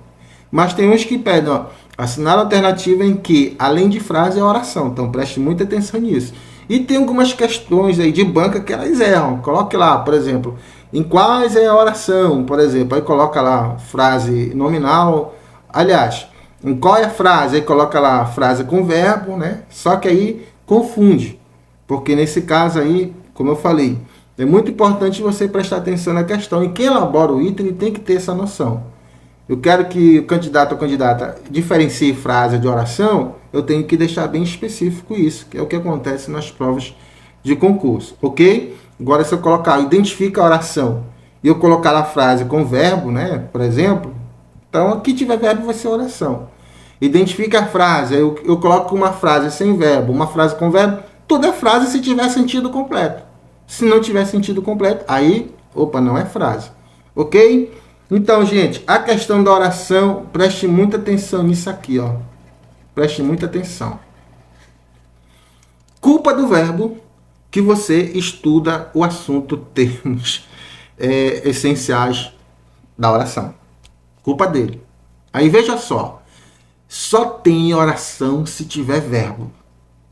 Mas tem uns que pedem, ó, assinar a alternativa em que, além de frase, é oração. Então preste muita atenção nisso. E tem algumas questões aí de banca que elas erram. Coloque lá, por exemplo, em quais é a oração, por exemplo. Aí coloca lá frase nominal. Aliás, em qual é a frase? Aí coloca lá a frase com verbo, né? Só que aí confunde. Porque nesse caso aí, como eu falei, é muito importante você prestar atenção na questão. E quem elabora o item tem que ter essa noção. Eu quero que o candidato ou candidata diferencie frase de oração, eu tenho que deixar bem específico isso, que é o que acontece nas provas de concurso, ok? Agora, se eu colocar, identifica a oração, e eu colocar a frase com verbo, né, por exemplo, então aqui tiver verbo vai ser oração. Identifica a frase, eu coloco uma frase sem verbo, uma frase com verbo, tudo é frase se tiver sentido completo. Se não tiver sentido completo, aí, opa, não é frase, ok? Então, gente, a questão da oração, preste muita atenção nisso aqui, ó. Preste muita atenção. Culpa do verbo que você estuda o assunto termos essenciais da oração. Culpa dele. Aí veja só tem oração se tiver verbo.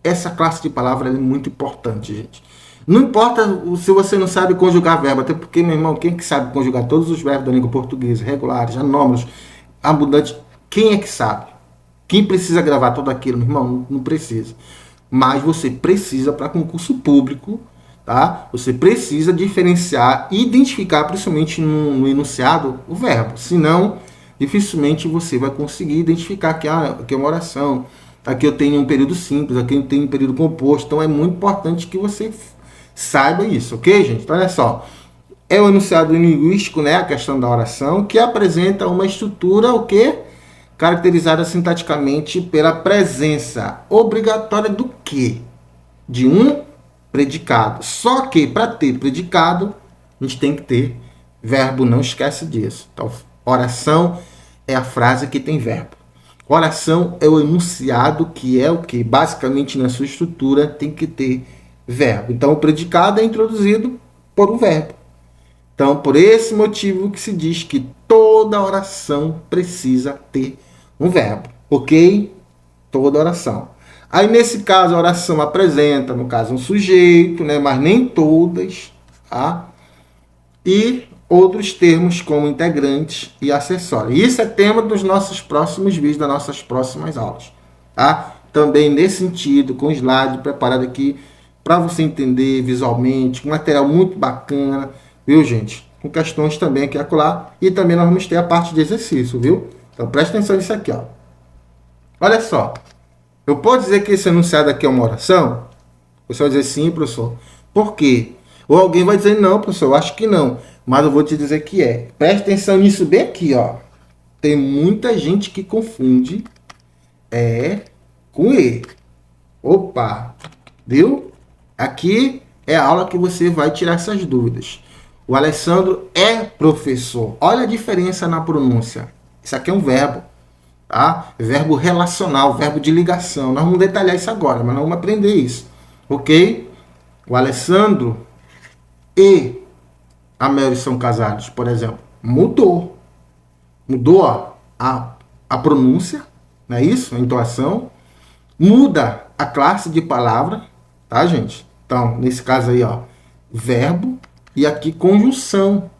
Essa classe de palavra é muito importante, gente. Não importa se você não sabe conjugar verbo, até porque, meu irmão, quem que sabe conjugar todos os verbos da língua portuguesa, regulares, anômalos, abundantes, quem é que sabe? Quem precisa gravar tudo aquilo, meu irmão? Não precisa. Mas você precisa para concurso público, tá? Você precisa diferenciar, identificar, principalmente no enunciado, o verbo. Senão, dificilmente você vai conseguir identificar que é uma oração. Aqui eu tenho um período simples, aqui eu tenho um período composto. Então é muito importante que você saiba isso, ok, gente? Então olha só. É o enunciado linguístico, né? A questão da oração, que apresenta uma estrutura, o quê? Caracterizada sintaticamente pela presença obrigatória do quê? De um predicado. Só que para ter predicado, a gente tem que ter verbo, não esquece disso. Então, oração é a frase que tem verbo. Oração é o enunciado, que é o que? Basicamente, na sua estrutura, tem que ter verbo. Então, o predicado é introduzido por um verbo. Então, por esse motivo que se diz que toda oração precisa ter um verbo. Ok? Toda oração. Aí, nesse caso, a oração apresenta, no caso, um sujeito, né? Mas nem todas, tá? E outros termos como integrantes e acessórios. Isso é tema dos nossos próximos vídeos, das nossas próximas aulas, tá? Também nesse sentido, com slide preparado aqui para você entender visualmente, com material muito bacana, viu, gente? Com questões também aqui e acolá, e também nós vamos ter a parte de exercício, viu? Então presta atenção nisso aqui, ó. Olha só, eu posso dizer que esse enunciado aqui é uma oração? Você vai dizer sim, professor. Por quê? Ou alguém vai dizer não, professor, eu acho que não. Mas eu vou te dizer que é. Presta atenção nisso bem aqui, ó. Tem muita gente que confunde com e. Opa, viu? Aqui é a aula que você vai tirar essas dúvidas. O Alessandro é professor. Olha a diferença na pronúncia. Isso aqui é um verbo, tá? Verbo relacional, verbo de ligação. Nós vamos detalhar isso agora, mas nós vamos aprender isso, ok? O Alessandro e a Mary são casados, por exemplo. Mudou. Mudou, ó, a pronúncia, não é isso? A entoação. Muda a classe de palavra, tá, gente? Então, nesse caso aí, ó, verbo e aqui conjunção.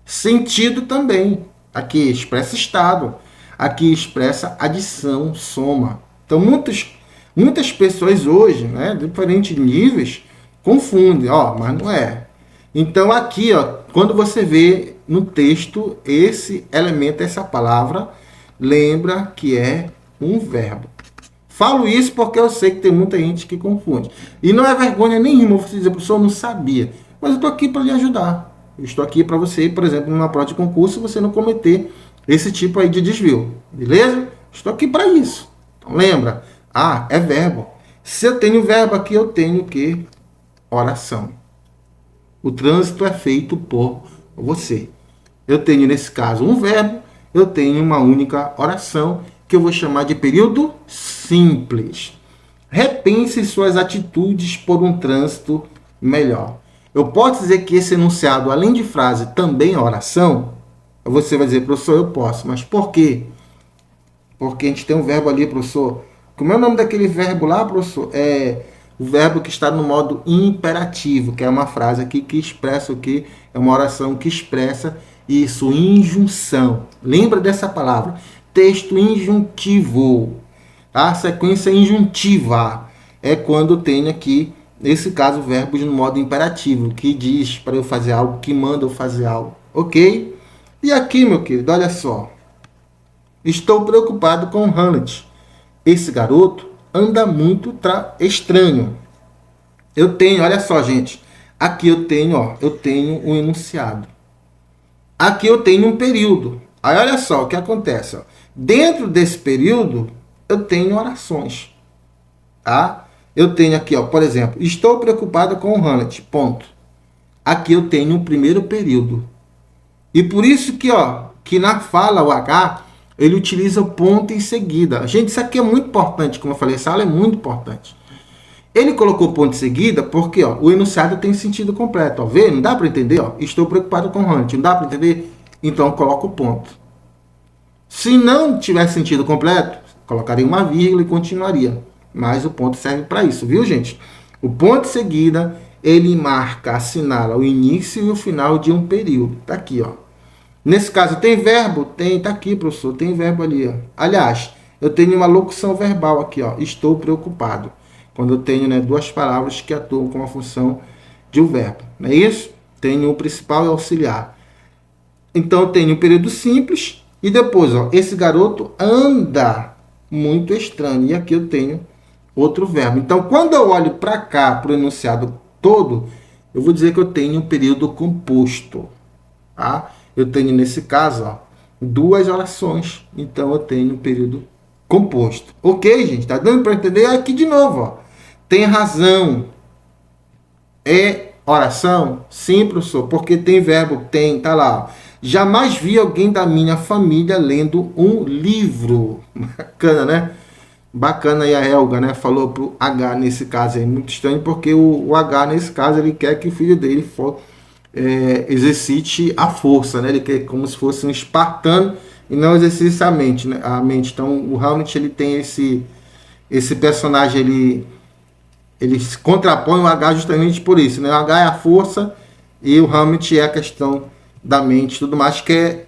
Sentido também. Aqui expressa estado. Aqui expressa adição, soma. Então, muitas pessoas hoje, né, de diferentes níveis, confundem, ó, mas não é. Então, aqui, ó, quando você vê no texto esse elemento, essa palavra, lembra que é um verbo. Falo isso porque eu sei que tem muita gente que confunde. E não é vergonha nenhuma você dizer, professor, eu não sabia. Mas eu estou aqui para lhe ajudar. Eu estou aqui para você, por exemplo, numa prova de concurso, você não cometer esse tipo aí de desvio. Beleza? Estou aqui para isso. Então, lembra? Ah, é verbo. Se eu tenho verbo aqui, eu tenho o quê? Oração. O trânsito é feito por você. Eu tenho, nesse caso, um verbo, eu tenho uma única oração, que eu vou chamar de período simples. Repense suas atitudes por um trânsito melhor. Eu posso dizer que esse enunciado, além de frase, também é oração? Você vai dizer, professor, eu posso. Mas por quê? Porque a gente tem um verbo ali, professor. Como é o nome daquele verbo lá, professor? É o verbo que está no modo imperativo, que é uma frase aqui que expressa o quê? É uma oração que expressa isso, injunção. Lembra dessa palavra? Texto injuntivo. A sequência injuntiva é quando tem aqui, nesse caso, verbos no modo imperativo, que diz para eu fazer algo, que manda eu fazer algo. Ok? E aqui, meu querido, olha só. Estou preocupado com o Hamlet. Esse garoto anda muito estranho. Eu tenho, olha só, gente. Aqui eu tenho, ó, eu tenho um enunciado. Aqui eu tenho um período. Aí olha só o que acontece. Ó. Dentro desse período, eu tenho orações. Tá? Eu tenho aqui, ó, por exemplo, estou preocupado com o Hamlet. Ponto. Aqui eu tenho o primeiro período. E por isso que, ó, que na fala, o H, ele utiliza o ponto em seguida. Gente, isso aqui é muito importante. Como eu falei, essa aula é muito importante. Ele colocou ponto de seguida porque ó, o enunciado tem sentido completo. Ó, vê? Não dá para entender? Ó, estou preocupado com Hamlet. Não dá para entender? Então coloca o ponto. Se não tivesse sentido completo, colocaria uma vírgula e continuaria. Mas o ponto serve para isso, viu, gente? O ponto de seguida, ele marca, assinala o início e o final de um período. Tá aqui, ó. Nesse caso, tem verbo? Tem, tá aqui, professor. Tem verbo ali, ó. Aliás, eu tenho uma locução verbal aqui, ó. Estou preocupado. Quando eu tenho, né, duas palavras que atuam com a função de um verbo. Não é isso? Tenho o principal e o auxiliar. Então, eu tenho um período simples. E depois, ó, esse garoto anda muito estranho. E aqui eu tenho outro verbo. Então, quando eu olho para cá, para o enunciado todo, eu vou dizer que eu tenho um período composto. Tá? Eu tenho, nesse caso, ó, duas orações. Então, eu tenho um período composto. Ok, gente? Tá dando para entender? Aqui de novo, ó. Tem razão. É oração? Sim, professor. Porque tem verbo? Tem. Tá lá. Jamais vi alguém da minha família lendo um livro. Bacana, né? Bacana aí a Helga, né? Falou pro H nesse caso aí. Muito estranho porque o H nesse caso ele quer que o filho dele exercite a força, né? Ele quer como se fosse um espartano e não exercite a mente, né? A mente. Então o Hamlet ele tem esse personagem, ele se contrapõe o H justamente por isso, né? O H é a força e o Hamlet é a questão da mente, tudo mais que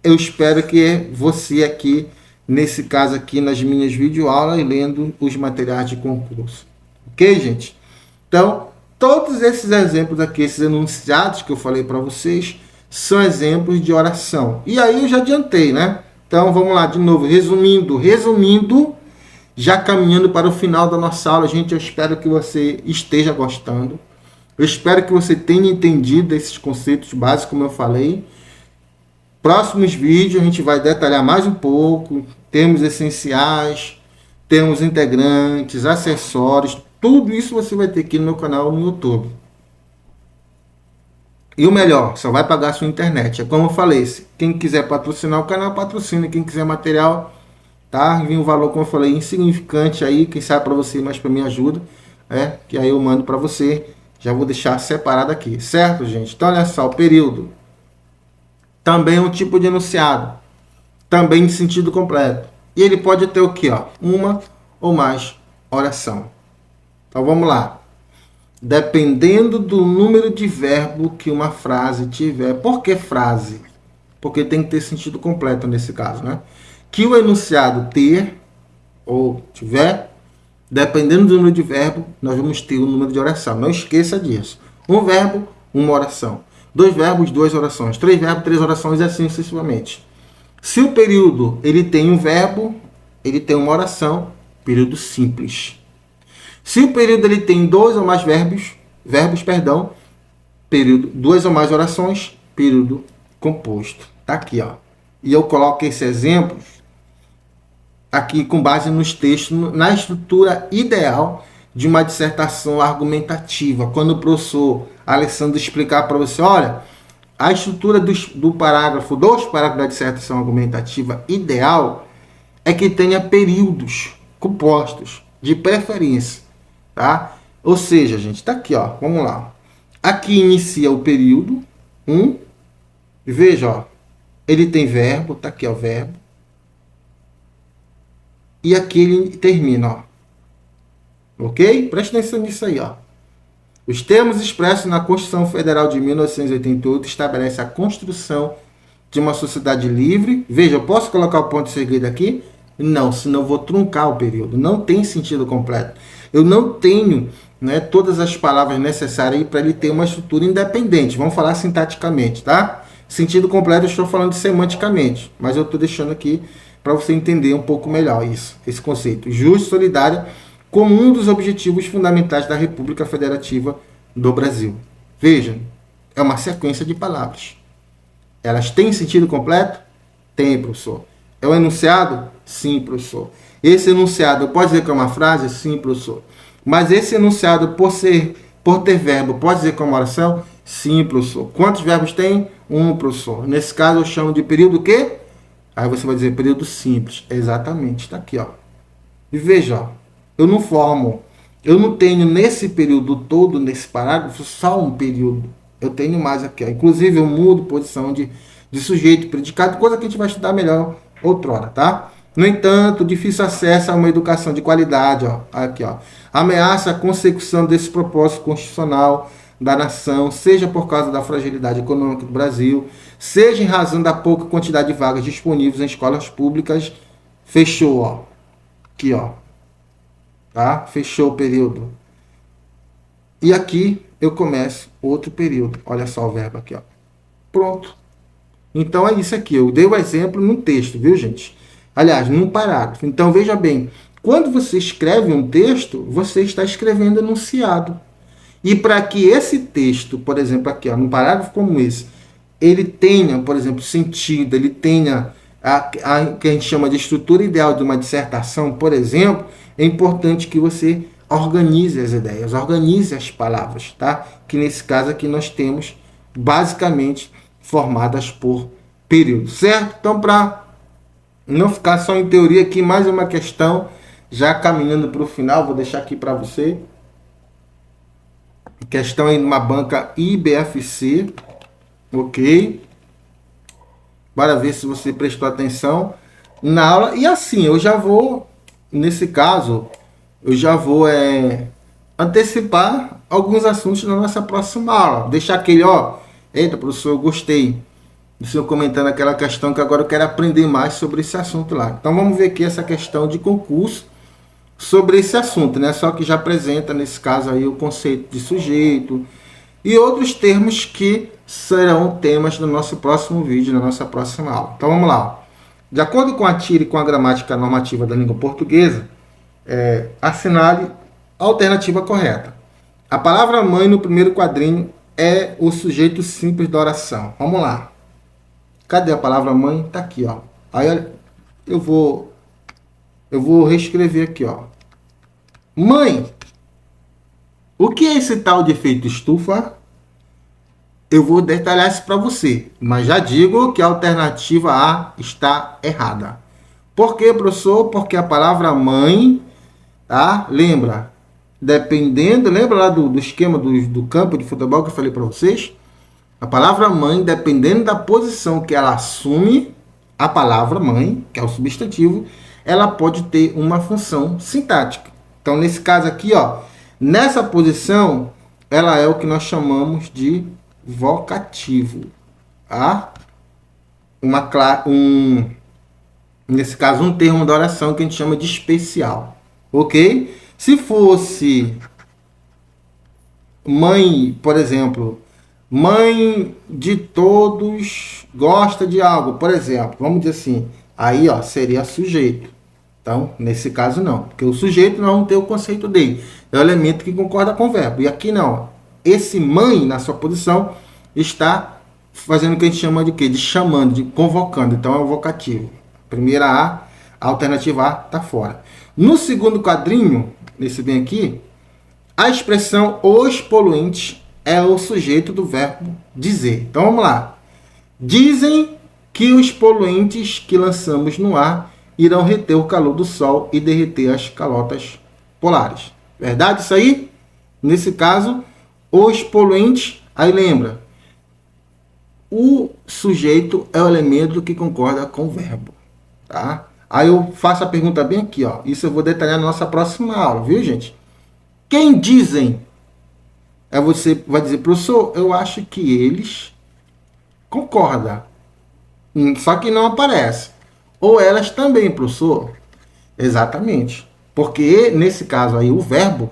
eu espero que você aqui nesse caso aqui nas minhas videoaulas lendo os materiais de concurso. Ok, gente? Então, todos esses exemplos aqui, esses enunciados que eu falei para vocês, são exemplos de oração. E aí eu já adiantei, né? Então, vamos lá, de novo, resumindo, já caminhando para o final da nossa aula, gente, eu espero que você esteja gostando. Eu espero que você tenha entendido esses conceitos básicos, como eu falei. Próximos vídeos a gente vai detalhar mais um pouco, termos essenciais, termos integrantes, acessórios, tudo isso você vai ter aqui no meu canal no YouTube. E o melhor, só vai pagar a sua internet. É como eu falei, quem quiser patrocinar o canal, patrocina. Quem quiser material, tá? Vem um valor, como eu falei, insignificante aí, quem sabe para você, mas para mim ajuda, que aí eu mando para você. Já vou deixar separado aqui, certo, gente? Então, olha só, o período também é um tipo de enunciado, também de sentido completo. E ele pode ter o quê? Ó? Uma ou mais oração. Então vamos lá. Dependendo do número de verbo que uma frase tiver. Por que frase? Porque tem que ter sentido completo nesse caso, né? Que o enunciado ter ou tiver, dependendo do número de verbo, nós vamos ter o número de oração. Não esqueça disso. Um verbo, uma oração. Dois verbos, duas orações. Três verbos, três orações e assim sucessivamente. Se o período ele tem um verbo, ele tem uma oração, período simples. Se o período ele tem dois ou mais período, duas ou mais orações, período composto. Tá aqui, ó. E eu coloco esse exemplo aqui com base nos textos, na estrutura ideal de uma dissertação argumentativa. Quando o professor Alessandro explicar para você, olha, a estrutura do parágrafo, dos parágrafos da dissertação argumentativa ideal é que tenha períodos compostos, de preferência, tá? Ou seja, gente, tá aqui, ó, vamos lá. Aqui inicia o período 1, e veja, ó, ele tem verbo, tá aqui, ó, verbo. E aqui ele termina, ó. Ok? Presta atenção nisso aí, ó. Os termos expressos na Constituição Federal de 1988 estabelecem a construção de uma sociedade livre. Veja, eu posso colocar o ponto de seguida aqui? Não, senão eu vou truncar o período. Não tem sentido completo. Eu não tenho, né, todas as palavras necessárias para ele ter uma estrutura independente. Vamos falar sintaticamente, tá? Sentido completo eu estou falando semanticamente, mas eu estou deixando aqui para você entender um pouco melhor isso, esse conceito. Justa e solidária como um dos objetivos fundamentais da República Federativa do Brasil. Veja, é uma sequência de palavras. Elas têm sentido completo? Tem, professor. É um enunciado? Sim, professor. Esse enunciado pode dizer que é uma frase? Sim, professor. Mas esse enunciado, por ter verbo, pode dizer que é uma oração? Sim, professor. Quantos verbos tem? Um, professor. Nesse caso, eu chamo de período o quê? Aí você vai dizer período simples. Exatamente, está aqui, ó. E veja, ó, eu não formo Eu não tenho nesse período todo, nesse parágrafo, só um período. Eu tenho mais aqui. Ó. Inclusive, eu mudo posição de sujeito, predicado, coisa que a gente vai estudar melhor outrora, tá? No entanto, difícil acesso a uma educação de qualidade, ó, aqui, ó, ameaça a consecução desse propósito constitucional da nação, seja por causa da fragilidade econômica do Brasil, seja em razão da pouca quantidade de vagas disponíveis em escolas públicas. Fechou, ó. Aqui, ó. Tá? Fechou o período. E aqui eu começo outro período. Olha só o verbo aqui, ó. Pronto. Então é isso aqui. Eu dei o exemplo num texto, viu, gente? Aliás, num parágrafo. Então veja bem, quando você escreve um texto, você está escrevendo enunciado. E para que esse texto, por exemplo, aqui, ó, num parágrafo como esse, ele tenha, por exemplo, sentido, ele tenha a que a gente chama de estrutura ideal de uma dissertação, por exemplo, é importante que você organize as ideias, organize as palavras, tá? Que nesse caso aqui nós temos basicamente formadas por período, certo? Então, para não ficar só em teoria aqui, mais uma questão, já caminhando para o final, vou deixar aqui para você. Questão aí numa banca IBFC, ok? Bora ver se você prestou atenção na aula. E assim, eu já vou, nesse caso, eu já vou antecipar alguns assuntos na nossa próxima aula. Deixar aquele, ó, eita, professor, eu gostei do senhor comentando aquela questão que agora eu quero aprender mais sobre esse assunto lá. Então vamos ver aqui essa questão de concurso sobre esse assunto, né? Só que já apresenta, nesse caso aí, o conceito de sujeito e outros termos que serão temas do nosso próximo vídeo, na nossa próxima aula. Então vamos lá. De acordo com a TIR e com a gramática normativa da língua portuguesa, assinale a alternativa correta. A palavra mãe no primeiro quadrinho é o sujeito simples da oração. Vamos lá. Cadê a palavra mãe? Tá aqui, ó. Aí eu vou reescrever aqui, ó. Mãe, o que é esse tal de efeito estufa? Eu vou detalhar isso para você, mas já digo que a alternativa A está errada. Por quê, professor? Porque a palavra mãe, tá? Lembra lá do esquema do campo de futebol que eu falei para vocês? A palavra mãe, dependendo da posição que ela assume, a palavra mãe, que é o substantivo, ela pode ter uma função sintática. Então, nesse caso aqui, ó, nessa posição, ela é o que nós chamamos de vocativo. Tá? Nesse caso, um termo da oração que a gente chama de especial. Ok? Se fosse mãe, por exemplo, mãe de todos gosta de algo, por exemplo, vamos dizer assim, aí ó, seria sujeito. Então, nesse caso não, porque o sujeito não tem o conceito dele, é o elemento que concorda com o verbo. E aqui não, esse mãe na sua posição está fazendo o que a gente chama de quê? De chamando, de convocando, então é o vocativo. Primeira A alternativa A está fora. No segundo quadrinho, nesse bem aqui, a expressão os poluentes é o sujeito do verbo dizer. Então vamos lá. Dizem que os poluentes que lançamos no ar irão reter o calor do sol e derreter as calotas polares. Verdade isso aí? Nesse caso, os poluentes, aí lembra, o sujeito é o elemento que concorda com o verbo. Tá? Aí eu faço a pergunta bem aqui, ó. Isso eu vou detalhar na nossa próxima aula, viu, gente? Quem dizem? Você vai dizer, professor, eu acho que eles concordam. Só que não aparece. Ou elas também, professor? Exatamente. Porque, nesse caso aí, o verbo,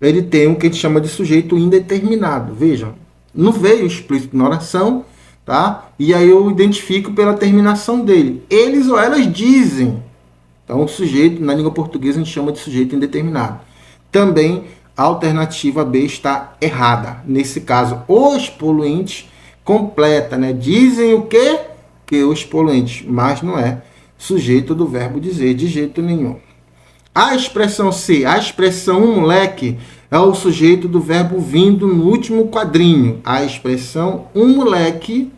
ele tem o que a gente chama de sujeito indeterminado. Vejam, não veio explícito na oração, tá? E aí eu identifico pela terminação dele. Eles ou elas dizem. Então, o sujeito, na língua portuguesa, a gente chama de sujeito indeterminado. Também, a alternativa B está errada. Nesse caso, os poluentes completa, né? Dizem o quê? Que os poluentes, mas não é sujeito do verbo dizer de jeito nenhum. A expressão C, a expressão um moleque, é o sujeito do verbo vindo no último quadrinho. A expressão um moleque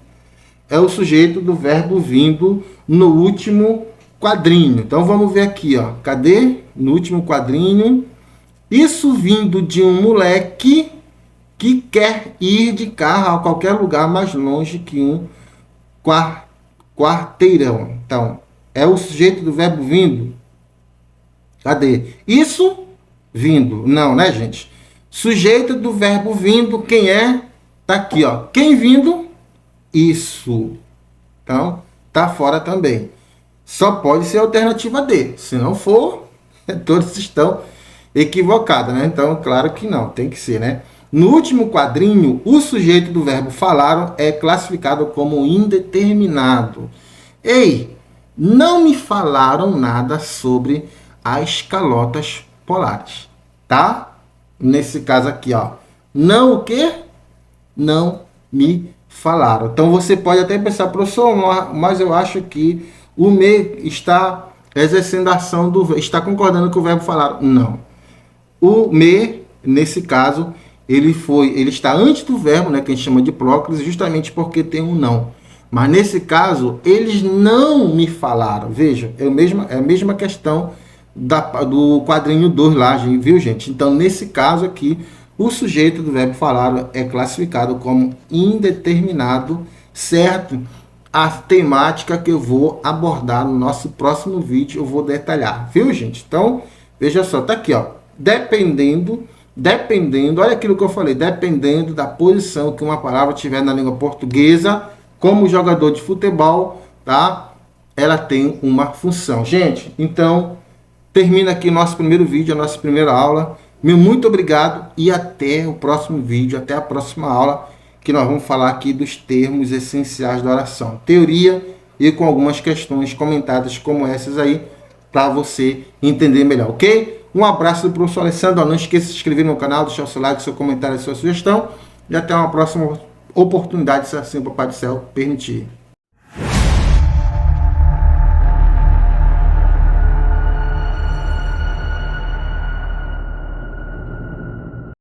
é o sujeito do verbo vindo no último quadrinho. Então vamos ver aqui, ó. Cadê? No último quadrinho, Isso vindo de um moleque que quer ir de carro a qualquer lugar mais longe que um quarteirão. Então, é o sujeito do verbo vindo. Cadê? Isso vindo. Não, né, gente? Sujeito do verbo vindo, quem é? Tá aqui, ó. Quem vindo? Isso. Então, tá fora também. Só pode ser a alternativa D. Se não for, todos estão equivocados, né? Então, claro que não, tem que ser, né? No último quadrinho, o sujeito do verbo falaram é classificado como indeterminado. Ei, não me falaram nada sobre as calotas polares, tá? Nesse caso aqui, ó. Não o quê? Não me falaram. Então você pode até pensar, professor, mas eu acho que o me está exercendo a ação do verbo, está concordando com o verbo falaram. Não. O me, nesse caso, ele está antes do verbo, né, que a gente chama de próclise, justamente porque tem um não. Mas nesse caso, eles não me falaram. Veja, é a mesma questão do quadrinho 2 lá, viu, gente? Então, nesse caso aqui, o sujeito do verbo falar é classificado como indeterminado, certo? A temática que eu vou abordar no nosso próximo vídeo, eu vou detalhar, viu, gente? Então, veja só, tá aqui, ó. Dependendo, olha aquilo que eu falei, dependendo da posição que uma palavra tiver na língua portuguesa, como jogador de futebol, tá? Ela tem uma função. Gente, então, termina aqui nosso primeiro vídeo, a nossa primeira aula. Meu muito obrigado e até o próximo vídeo, até a próxima aula, que nós vamos falar aqui dos termos essenciais da oração. Teoria e com algumas questões comentadas como essas aí, para você entender melhor, ok? Um abraço do professor Alessandro. Não esqueça de se inscrever no canal, deixar o seu like, seu comentário, sua sugestão. E até uma próxima oportunidade, se assim o Papai do Céu permitir.